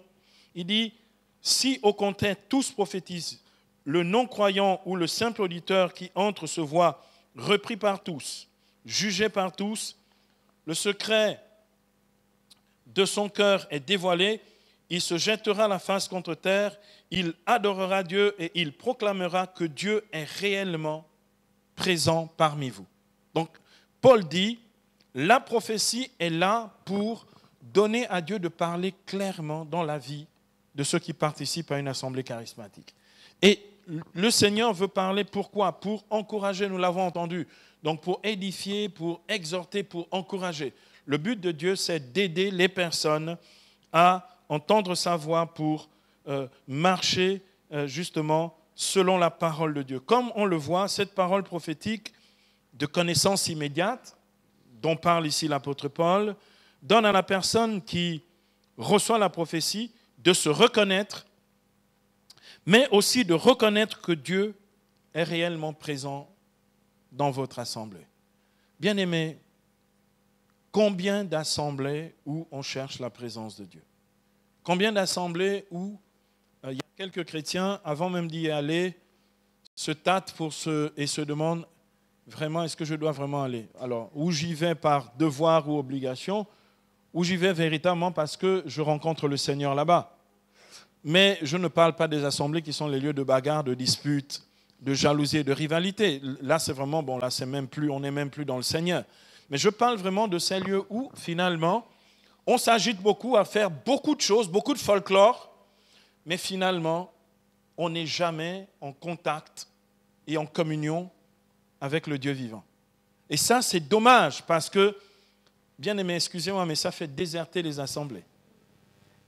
Il dit, si au contraire tous prophétisent, le non-croyant ou le simple auditeur qui entre se voit repris par tous, jugé par tous, le secret de son cœur est dévoilé, il se jettera la face contre terre, il adorera Dieu et il proclamera que Dieu est réellement présent parmi vous. Donc, Paul dit, la prophétie est là pour donner à Dieu de parler clairement dans la vie de ceux qui participent à une assemblée charismatique. Et le Seigneur veut parler pourquoi? Pour encourager, nous l'avons entendu. Donc pour édifier, pour exhorter, pour encourager. Le but de Dieu, c'est d'aider les personnes à entendre sa voix pour marcher justement selon la parole de Dieu. Comme on le voit, cette parole prophétique de connaissance immédiate, dont parle ici l'apôtre Paul, donne à la personne qui reçoit la prophétie de se reconnaître, mais aussi de reconnaître que Dieu est réellement présent dans votre assemblée. Bien-aimés, combien d'assemblées où on cherche la présence de Dieu? Combien d'assemblées où il y a quelques chrétiens, avant même d'y aller, se tâtent et se demandent vraiment, est-ce que je dois vraiment aller? Alors, où j'y vais par devoir ou obligation, ou j'y vais véritablement parce que je rencontre le Seigneur là-bas. Mais je ne parle pas des assemblées qui sont les lieux de bagarre, de disputes, de jalousie et de rivalité. Là, c'est vraiment, bon, là, on n'est même plus dans le Seigneur. Mais je parle vraiment de ces lieux où, finalement, on s'agite beaucoup à faire beaucoup de choses, beaucoup de folklore, mais finalement, on n'est jamais en contact et en communion avec le Dieu vivant. Et ça, c'est dommage parce que, bien aimé, excusez-moi, mais ça fait déserter les assemblées.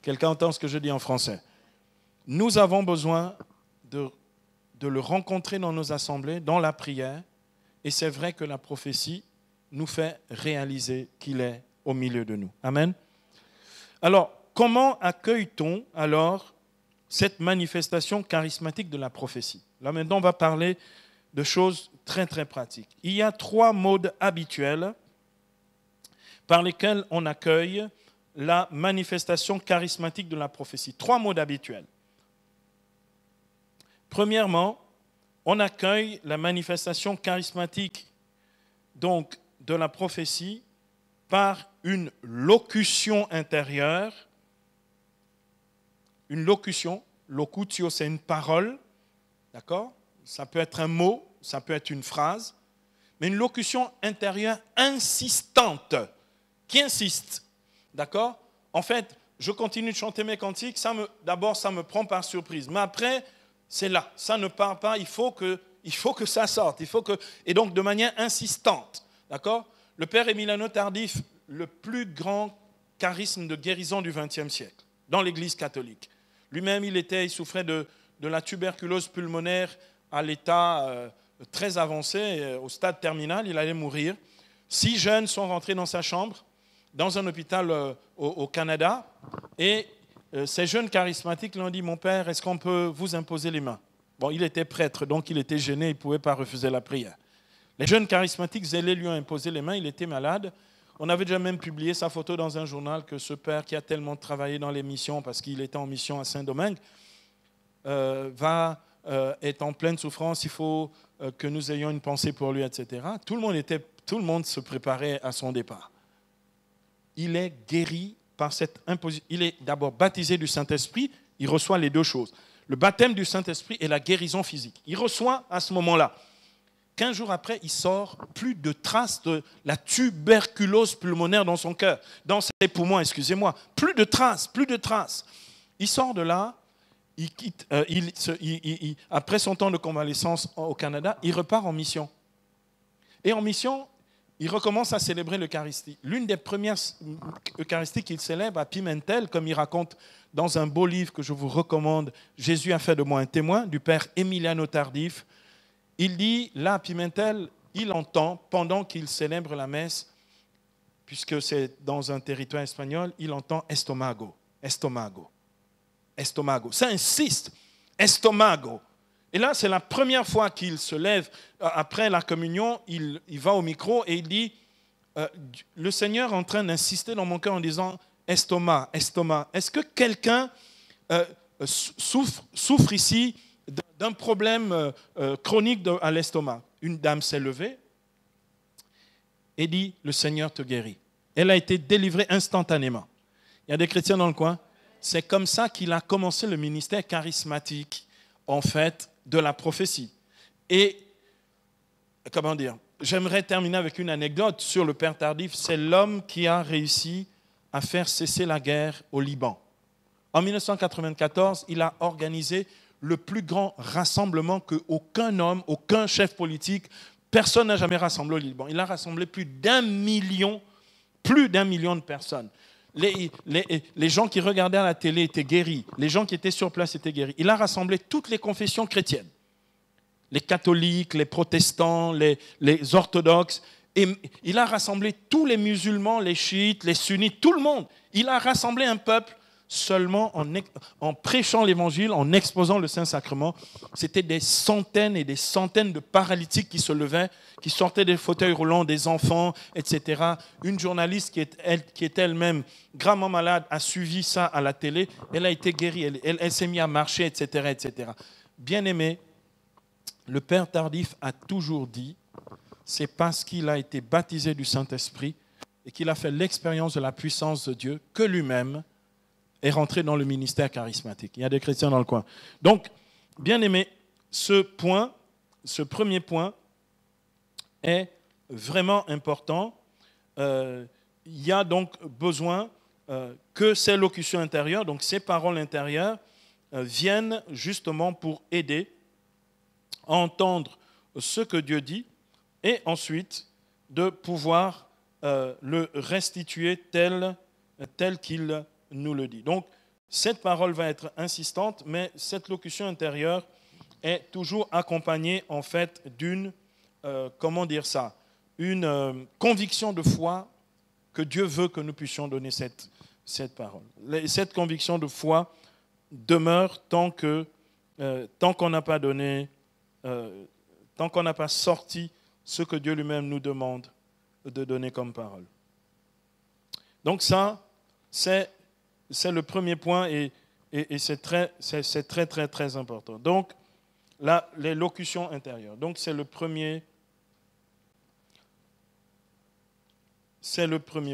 Quelqu'un entend ce que je dis en français? Nous avons besoin de le rencontrer dans nos assemblées, dans la prière, et c'est vrai que la prophétie nous fait réaliser qu'il est au milieu de nous. Amen. Alors, comment accueille-t-on alors cette manifestation charismatique de la prophétie? Là maintenant, on va parler de choses très très pratiques. Il y a 3 modes habituels par lesquels on accueille la manifestation charismatique de la prophétie. 3 modes habituels. Premièrement, on accueille la manifestation charismatique donc de la prophétie par une locution intérieure. Une locution, locutio, c'est une parole, d'accord? Ça peut être un mot, ça peut être une phrase, mais une locution intérieure insistante, qui insiste, d'accord? En fait, je continue de chanter mes cantiques, d'abord ça me prend par surprise, mais après, c'est là, ça ne part pas, il faut que ça sorte, et donc de manière insistante, d'accord? Le père Emiliano Tardif, le plus grand charisme de guérison du XXe siècle, dans l'Église catholique. Lui-même, il souffrait de la tuberculose pulmonaire à l'état très avancé, au stade terminal, il allait mourir. 6 jeunes sont rentrés dans sa chambre, dans un hôpital au Canada, et ces jeunes charismatiques lui ont dit « Mon père, est-ce qu'on peut vous imposer les mains ?» Bon, il était prêtre, donc il était gêné, il ne pouvait pas refuser la prière. Les jeunes charismatiques zélés lui ont imposé les mains, il était malade. On avait déjà même publié sa photo dans un journal que ce père qui a tellement travaillé dans les missions, parce qu'il était en mission à Saint-Domingue, est en pleine souffrance, il faut que nous ayons une pensée pour lui, etc. Tout le monde se préparait à son départ. Il est guéri par cette imposition. Il est d'abord baptisé du Saint-Esprit, il reçoit les 2 choses. Le baptême du Saint-Esprit et la guérison physique. Il reçoit à ce moment-là. 15 jours après, il sort plus de traces de la tuberculose pulmonaire dans son cœur, dans ses poumons, excusez-moi. Plus de traces. Il sort de là, il quitte, après son temps de convalescence au Canada, il repart en mission. Et en mission, il recommence à célébrer l'Eucharistie. L'une des premières Eucharisties qu'il célèbre à Pimentel, comme il raconte dans un beau livre que je vous recommande, « Jésus a fait de moi un témoin » du père Emiliano Tardif. Il dit, là à Pimentel, il entend, pendant qu'il célèbre la messe, puisque c'est dans un territoire espagnol, il entend « estomago, estomago, estomago ». Ça insiste, « estomago ». Et là, c'est la première fois qu'il se lève après la communion, il va au micro et il dit le Seigneur est en train d'insister dans mon cœur en disant estomac, estomac. Est-ce que quelqu'un souffre ici d'un problème chronique à l'estomac? Une dame s'est levée et dit le Seigneur te guérit. Elle a été délivrée instantanément. Il y a des chrétiens dans le coin. C'est comme ça qu'il a commencé le ministère charismatique, en fait, de la prophétie. Et, comment dire, j'aimerais terminer avec une anecdote sur le père Tardif. C'est l'homme qui a réussi à faire cesser la guerre au Liban. En 1994, il a organisé le plus grand rassemblement qu'aucun homme, aucun chef politique, personne n'a jamais rassemblé au Liban. Il a rassemblé plus d'un million de personnes. Les gens qui regardaient à la télé étaient guéris. Les gens qui étaient sur place étaient guéris. Il a rassemblé toutes les confessions chrétiennes. Les catholiques, les protestants, les orthodoxes. Et il a rassemblé tous les musulmans, les chiites, les sunnites, tout le monde. Il a rassemblé un peuple seulement en prêchant l'évangile, en exposant le Saint-Sacrement. C'était des centaines et des centaines de paralytiques qui se levaient, qui sortaient des fauteuils roulants, des enfants, etc. Une journaliste qui est elle-même gravement malade a suivi ça à la télé. Elle a été guérie, elle s'est mise à marcher, etc., etc. Bien-aimé, le père Tardif a toujours dit, c'est parce qu'il a été baptisé du Saint-Esprit et qu'il a fait l'expérience de la puissance de Dieu que lui-même est rentré dans le ministère charismatique. Il y a des chrétiens dans le coin. Donc, bien aimé, ce premier point est vraiment important. Il y a donc besoin que ces locutions intérieures, donc ces paroles intérieures, viennent justement pour aider à entendre ce que Dieu dit et ensuite de pouvoir le restituer tel qu'il nous le dit. Donc, cette parole va être insistante, mais cette locution intérieure est toujours accompagnée, en fait, d'une, une conviction de foi que Dieu veut que nous puissions donner cette parole. Cette conviction de foi demeure tant qu'on n'a pas donné, tant qu'on n'a pas sorti ce que Dieu lui-même nous demande de donner comme parole. Donc ça, c'est le premier point et c'est très, très, très important. Donc, là, les locutions intérieures. Donc, c'est le premier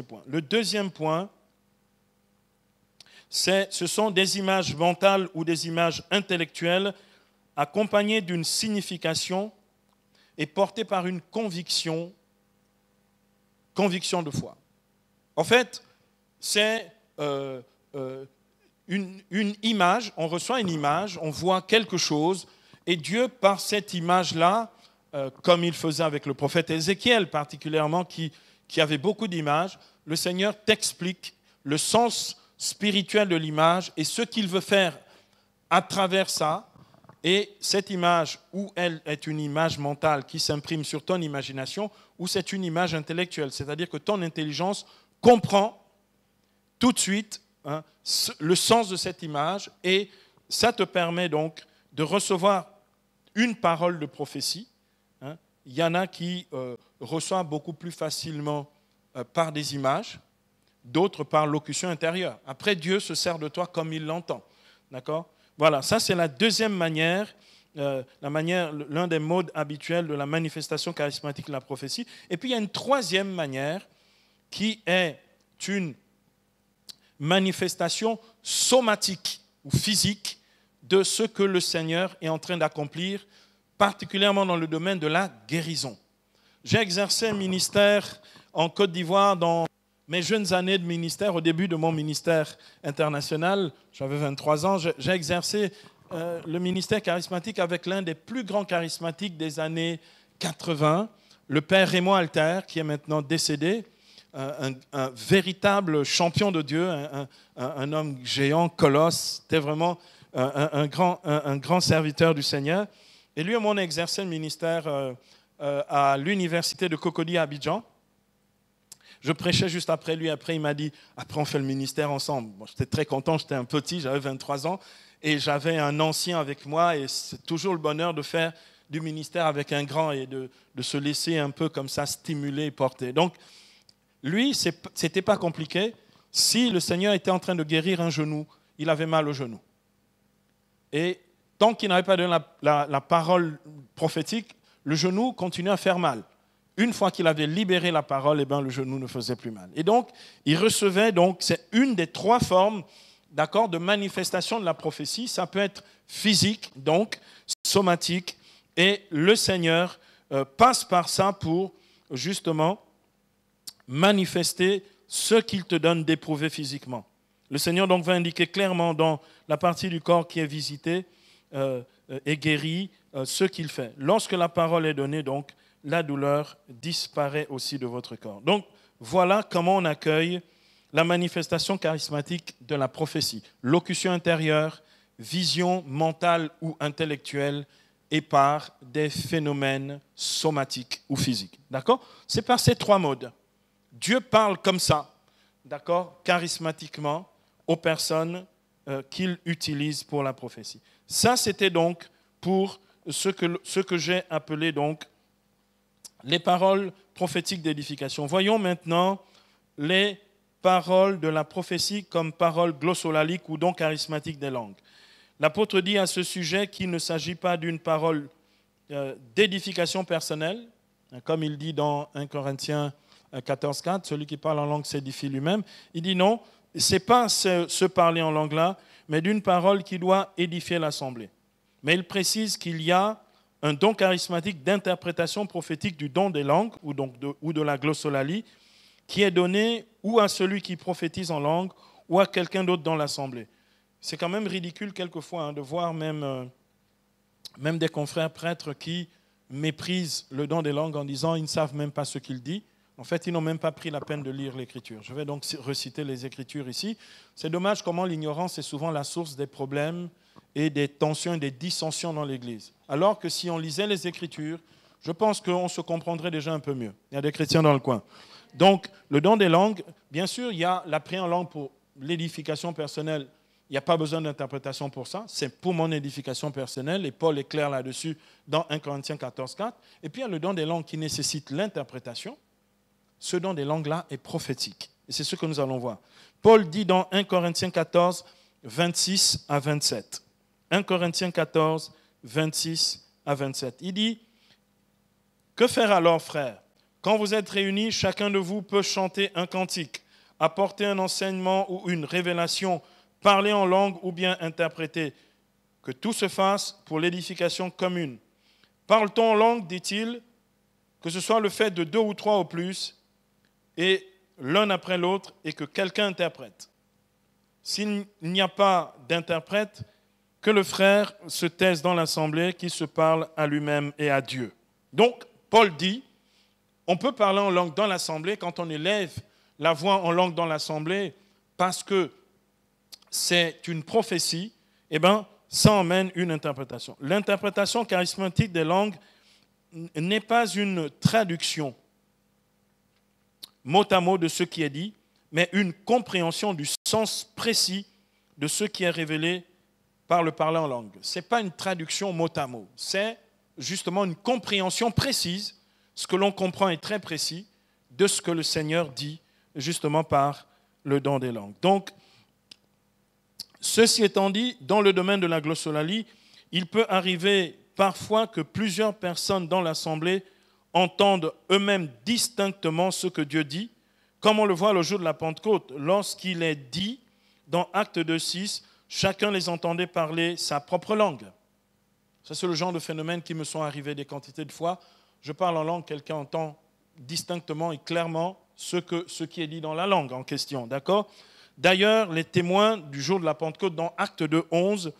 point. Le deuxième point, ce sont des images mentales ou des images intellectuelles accompagnées d'une signification et portées par une conviction de foi. En fait, c'est une image, on reçoit une image, on voit quelque chose, et Dieu, par cette image-là, comme il faisait avec le prophète Ézéchiel particulièrement, qui qui avait beaucoup d'images, le Seigneur t'explique le sens spirituel de l'image et ce qu'il veut faire à travers ça. Et cette image, ou elle est une image mentale qui s'imprime sur ton imagination, ou c'est une image intellectuelle, c'est-à-dire que ton intelligence comprend tout de suite le sens de cette image, et ça te permet donc de recevoir une parole de prophétie. Il y en a qui reçoivent beaucoup plus facilement par des images, d'autres par locution intérieure. Après, Dieu se sert de toi comme il l'entend. D'accord ? Voilà, ça c'est la deuxième manière, l'un des modes habituels de la manifestation charismatique de la prophétie. Et puis il y a une troisième manière qui est une manifestation somatique ou physique de ce que le Seigneur est en train d'accomplir, particulièrement dans le domaine de la guérison. J'ai exercé un ministère en Côte d'Ivoire dans mes jeunes années de ministère. Au début de mon ministère international, j'avais 23 ans, j'ai exercé le ministère charismatique avec l'un des plus grands charismatiques des années 80, le père Raymond Alter, qui est maintenant décédé, un véritable champion de Dieu, un homme géant, colosse, c'était vraiment un grand serviteur du Seigneur. Et lui et moi, on a exercé le ministère à l'université de Cocody à Abidjan. Je prêchais juste après lui. Après, il m'a dit, après, on fait le ministère ensemble. Bon, j'étais très content, j'étais un petit, j'avais 23 ans. Et j'avais un ancien avec moi. Et c'est toujours le bonheur de faire du ministère avec un grand et de se laisser un peu comme ça stimuler et porter. Donc, lui, ce n'était pas compliqué. Si le Seigneur était en train de guérir un genou, il avait mal au genou. Et tant qu'il n'avait pas donné la parole prophétique, le genou continuait à faire mal. Une fois qu'il avait libéré la parole, le genou ne faisait plus mal. Et donc, il recevait, c'est une des trois formes, d'accord, de manifestation de la prophétie. Ça peut être physique, donc somatique, et le Seigneur passe par ça pour justement manifester ce qu'il te donne d'éprouver physiquement. Le Seigneur donc va indiquer clairement dans la partie du corps qui est visitée et guérie ce qu'il fait. Lorsque la parole est donnée, donc, la douleur disparaît aussi de votre corps. Donc, voilà comment on accueille la manifestation charismatique de la prophétie. Locution intérieure, vision mentale ou intellectuelle et par des phénomènes somatiques ou physiques. D'accord ? C'est par ces trois modes. Dieu parle comme ça, d'accord, charismatiquement aux personnes qu'il utilise pour la prophétie. Ça, c'était donc pour ce que j'ai appelé donc les paroles prophétiques d'édification. Voyons maintenant les paroles de la prophétie comme paroles glossolaliques ou donc charismatiques des langues. L'apôtre dit à ce sujet qu'il ne s'agit pas d'une parole d'édification personnelle, comme il dit dans 1 Corinthiens 14,4, celui qui parle en langue s'édifie lui-même. Il dit non, ce n'est pas ce parler en langue-là, mais d'une parole qui doit édifier l'assemblée. Mais il précise qu'il y a un don charismatique d'interprétation prophétique du don des langues ou de la glossolalie qui est donné ou à celui qui prophétise en langue ou à quelqu'un d'autre dans l'assemblée. C'est quand même ridicule quelquefois de voir même des confrères prêtres qui méprisent le don des langues en disant ils ne savent même pas ce qu'il dit. En fait, ils n'ont même pas pris la peine de lire l'Écriture. Je vais donc reciter les Écritures ici. C'est dommage comment l'ignorance est souvent la source des problèmes et des tensions et des dissensions dans l'Église. Alors que si on lisait les Écritures, je pense qu'on se comprendrait déjà un peu mieux. Il y a des chrétiens dans le coin. Donc, le don des langues, bien sûr, il y a la prière en langue pour l'édification personnelle. Il n'y a pas besoin d'interprétation pour ça. C'est pour mon édification personnelle. Et Paul est clair là-dessus dans 1 Corinthiens 14,4. Et puis, il y a le don des langues qui nécessite l'interprétation. Ce don des langues-là est prophétique. Et c'est ce que nous allons voir. Paul dit dans 1 Corinthiens 14, 26 à 27. 1 Corinthiens 14, 26 à 27. Il dit, « Que faire alors, frères ? Quand vous êtes réunis, chacun de vous peut chanter un cantique, apporter un enseignement ou une révélation, parler en langue ou bien interpréter. Que tout se fasse pour l'édification commune. Parle-t-on en langue, dit-il, que ce soit le fait de 2 ou 3 au plus, et l'un après l'autre, et que quelqu'un interprète. S'il n'y a pas d'interprète, que le frère se taise dans l'assemblée, qu'il se parle à lui-même et à Dieu. » Donc, Paul dit, On peut parler en langue dans l'assemblée quand on élève la voix en langue dans l'assemblée parce que c'est une prophétie, eh bien, ça emmène une interprétation. L'interprétation charismatique des langues n'est pas une traduction mot à mot de ce qui est dit, mais une compréhension du sens précis de ce qui est révélé par le parler en langue. Ce n'est pas une traduction mot à mot, c'est justement une compréhension précise. Ce que l'on comprend est très précis de ce que le Seigneur dit justement par le don des langues. Donc, ceci étant dit, dans le domaine de la glossolalie, il peut arriver parfois que plusieurs personnes dans l'assemblée entendent eux-mêmes distinctement ce que Dieu dit, comme on le voit le jour de la Pentecôte, lorsqu'il est dit dans Actes 2:6, chacun les entendait parler sa propre langue. Ça, c'est le genre de phénomène qui me sont arrivés des quantités de fois. Je parle en langue, quelqu'un entend distinctement et clairement ce qui est dit dans la langue en question, d'accord ? D'ailleurs, les témoins du jour de la Pentecôte dans Actes 2:11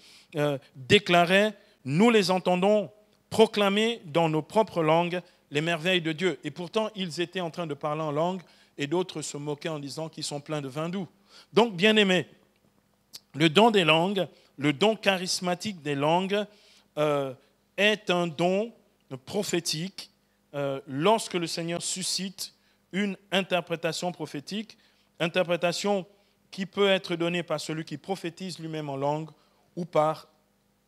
déclaraient « Nous les entendons proclamer dans nos propres langues les merveilles de Dieu. » Et pourtant, ils étaient en train de parler en langue et d'autres se moquaient en disant qu'ils sont pleins de vin doux. Donc, bien aimés, le don des langues, le don charismatique des langues est un don prophétique lorsque le Seigneur suscite une interprétation prophétique, interprétation qui peut être donnée par celui qui prophétise lui-même en langue ou par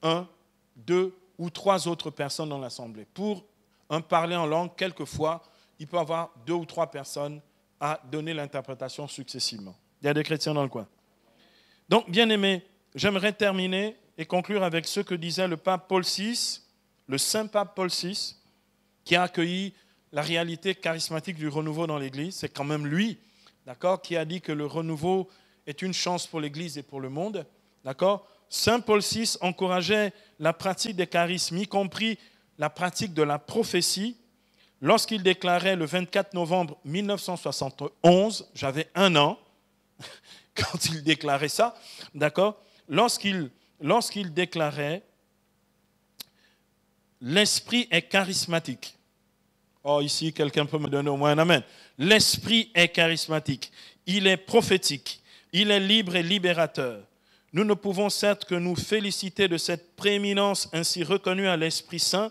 un, deux ou trois autres personnes dans l'assemblée. Pour un parler en langue, quelquefois, il peut y avoir 2 ou 3 personnes à donner l'interprétation successivement. Il y a des chrétiens dans le coin. Donc, bien aimés, j'aimerais terminer et conclure avec ce que disait le pape Paul VI, le saint pape Paul VI, qui a accueilli la réalité charismatique du renouveau dans l'Église. C'est quand même lui, d'accord, qui a dit que le renouveau est une chance pour l'Église et pour le monde, d'accord. Saint Paul VI encourageait la pratique des charismes, y compris la pratique de la prophétie, lorsqu'il déclarait le 24 novembre 1971, j'avais 1 an quand il déclarait ça, d'accord, lorsqu'il déclarait « L'esprit est charismatique ». Oh, ici, quelqu'un peut me donner au moins un amen. L'esprit est charismatique, il est prophétique, il est libre et libérateur. Nous ne pouvons certes que nous féliciter de cette prééminence ainsi reconnue à l'Esprit Saint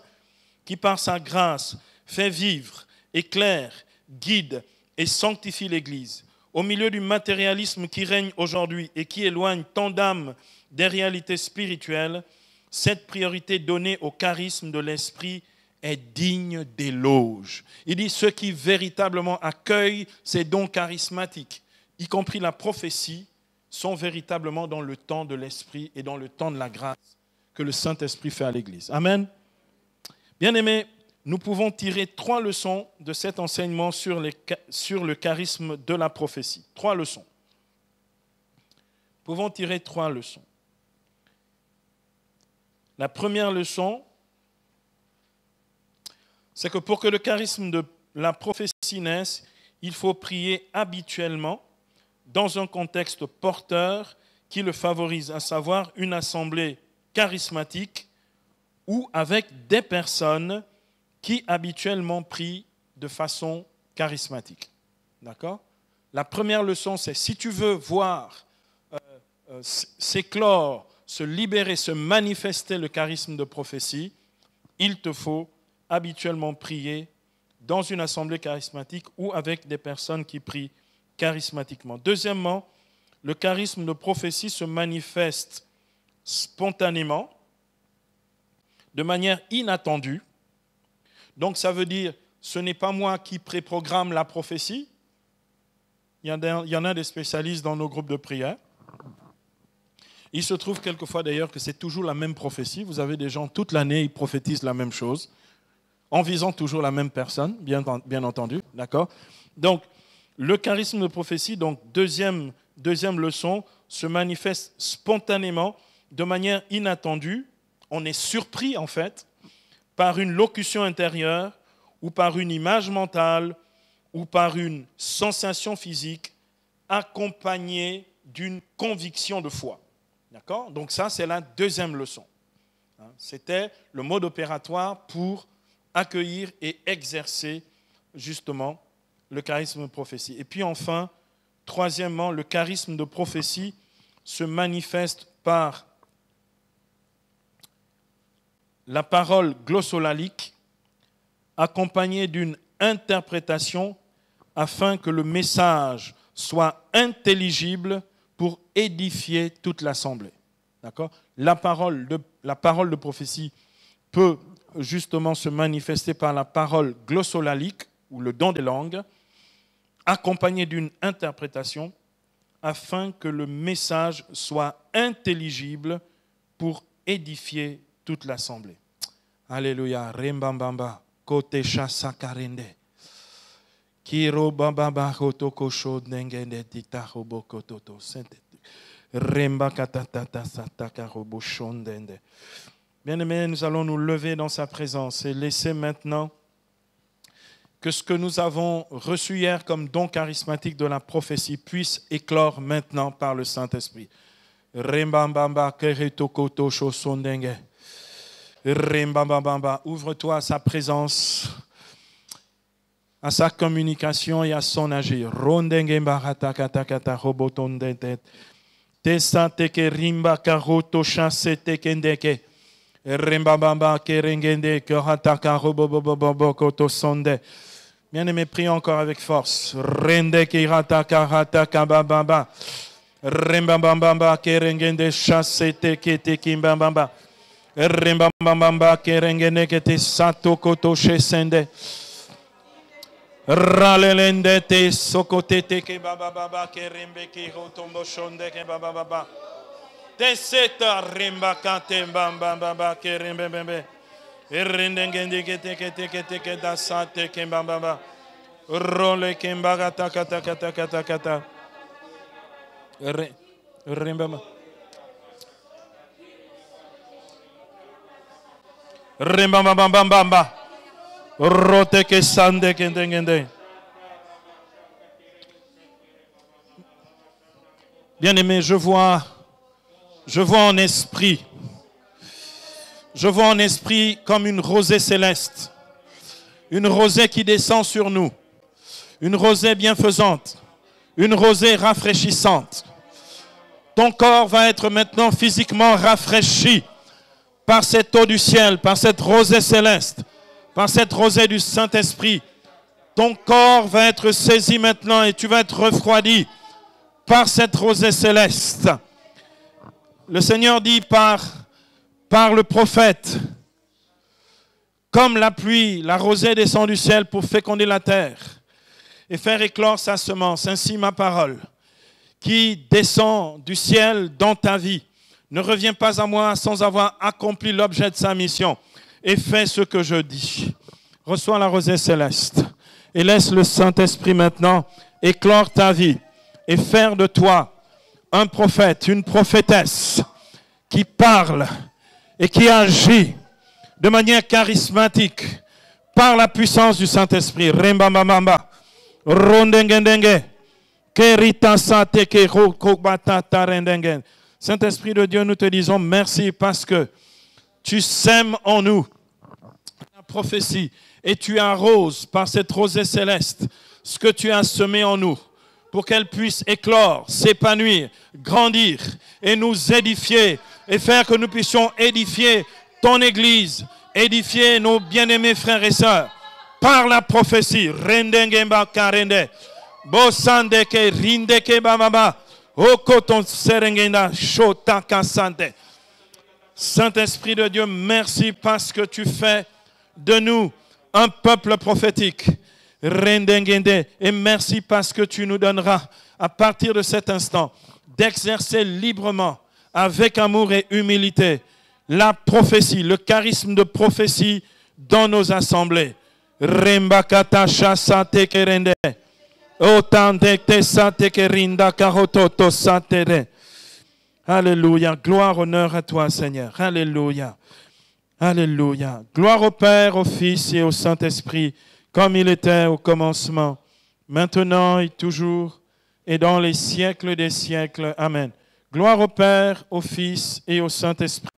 qui, par sa grâce, fait vivre, éclaire, guide et sanctifie l'Église. Au milieu du matérialisme qui règne aujourd'hui et qui éloigne tant d'âmes des réalités spirituelles, cette priorité donnée au charisme de l'Esprit est digne d'éloge. Il dit ceux qui véritablement accueillent ces dons charismatiques, y compris la prophétie, sont véritablement dans le temps de l'Esprit et dans le temps de la grâce que le Saint-Esprit fait à l'Église. Amen. Bien-aimés, nous pouvons tirer 3 leçons de cet enseignement sur le charisme de la prophétie. 3 leçons. Nous pouvons tirer 3 leçons. La première leçon, c'est que pour que le charisme de la prophétie naisse, il faut prier habituellement dans un contexte porteur qui le favorise, à savoir une assemblée charismatique ou avec des personnes qui habituellement prient de façon charismatique. D'accord ? La première leçon, c'est si tu veux voir s'éclore, se libérer, se manifester le charisme de prophétie, il te faut habituellement prier dans une assemblée charismatique ou avec des personnes qui prient charismatiquement. Deuxièmement, le charisme de prophétie se manifeste spontanément, de manière inattendue. Donc ça veut dire, ce n'est pas moi qui préprogramme la prophétie. Il y en a des spécialistes dans nos groupes de prière. Il se trouve quelquefois d'ailleurs que c'est toujours la même prophétie. Vous avez des gens, toute l'année, ils prophétisent la même chose, en visant toujours la même personne, bien entendu. D'accord ? Donc, le charisme de prophétie, donc deuxième leçon, se manifeste spontanément, de manière inattendue. On est surpris, en fait, par une locution intérieure ou par une image mentale ou par une sensation physique accompagnée d'une conviction de foi. D'accord ? Donc ça, c'est la deuxième leçon. C'était le mode opératoire pour accueillir et exercer justement le charisme de prophétie. Et puis enfin, troisièmement, le charisme de prophétie se manifeste par la parole glossolalique accompagnée d'une interprétation afin que le message soit intelligible pour édifier toute l'assemblée. D'accord ? La parole de prophétie peut justement se manifester par la parole glossolalique ou le don des langues, accompagnée d'une interprétation afin que le message soit intelligible pour édifier toute l'assemblée. Alléluia. Rembambamba, kote chasakarende. Kiro bababa hotoko shodengende titahobo kototo sente. Remba katatata sataka robo shondende. Bien-aimés, nous allons nous lever dans sa présence et laisser maintenant que ce que nous avons reçu hier comme don charismatique de la prophétie puisse éclore maintenant par le Saint-Esprit. Rembambamba keretokoto shosondenge. Rembambamba, ouvre-toi à sa présence, à sa communication et à son agir. Rondenge mbaratakata robotondete. Tesateke rimba karoto chassete kendeke. Rembambamba kerengende kerataka robobobobo koto sonde. Bien-aimés, prions encore avec force. Rende kirataka rataka bababa. Rembambamba kerengende chassete kete kimbambamba. Rembambamba kerengende kete sato koto shesende. Ralelende te sokotete ke bababa kerembe ki rotombo shonde ke bababa. Teseta rimba kate bambamba kerembe bembe. Erendengende kete kete kete kete da sate ke bambamba. Role ke mbagata kata kata kata kata. Rembamba. Rembambamba. Rote ke sande kendengende. Bien-aimé, je vois en esprit. Je vois en esprit comme une rosée céleste. Une rosée qui descend sur nous. Une rosée bienfaisante. Une rosée rafraîchissante. Ton corps va être maintenant physiquement rafraîchi par cette eau du ciel, par cette rosée céleste, par cette rosée du Saint-Esprit. Ton corps va être saisi maintenant et tu vas être refroidi par cette rosée céleste. Le Seigneur dit par le prophète, comme la pluie, la rosée descend du ciel pour féconder la terre et faire éclore sa semence. Ainsi ma parole, qui descend du ciel dans ta vie, ne revient pas à moi sans avoir accompli l'objet de sa mission et fait ce que je dis. Reçois la rosée céleste et laisse le Saint-Esprit maintenant éclore ta vie et faire de toi un prophète, une prophétesse qui parle et qui agit de manière charismatique par la puissance du Saint-Esprit. Rembambamba, rondengendenge, kerita sateke rokobata tarendengen. Saint-Esprit de Dieu, nous te disons merci parce que tu sèmes en nous la prophétie et tu arroses par cette rosée céleste ce que tu as semé en nous pour qu'elle puisse éclore, s'épanouir, grandir et nous édifier et faire que nous puissions édifier ton Église, édifier nos bien-aimés frères et sœurs par la prophétie. Rendengemba karende, bosandeke rindeke bababa. Saint-Esprit de Dieu, merci parce que tu fais de nous un peuple prophétique. Et merci parce que tu nous donneras, à partir de cet instant, d'exercer librement, avec amour et humilité, la prophétie, le charisme de prophétie dans nos assemblées. Alléluia. Gloire, honneur à toi, Seigneur. Alléluia. Alléluia. Gloire au Père, au Fils et au Saint-Esprit, comme il était au commencement, maintenant et toujours, et dans les siècles des siècles. Amen. Gloire au Père, au Fils et au Saint-Esprit.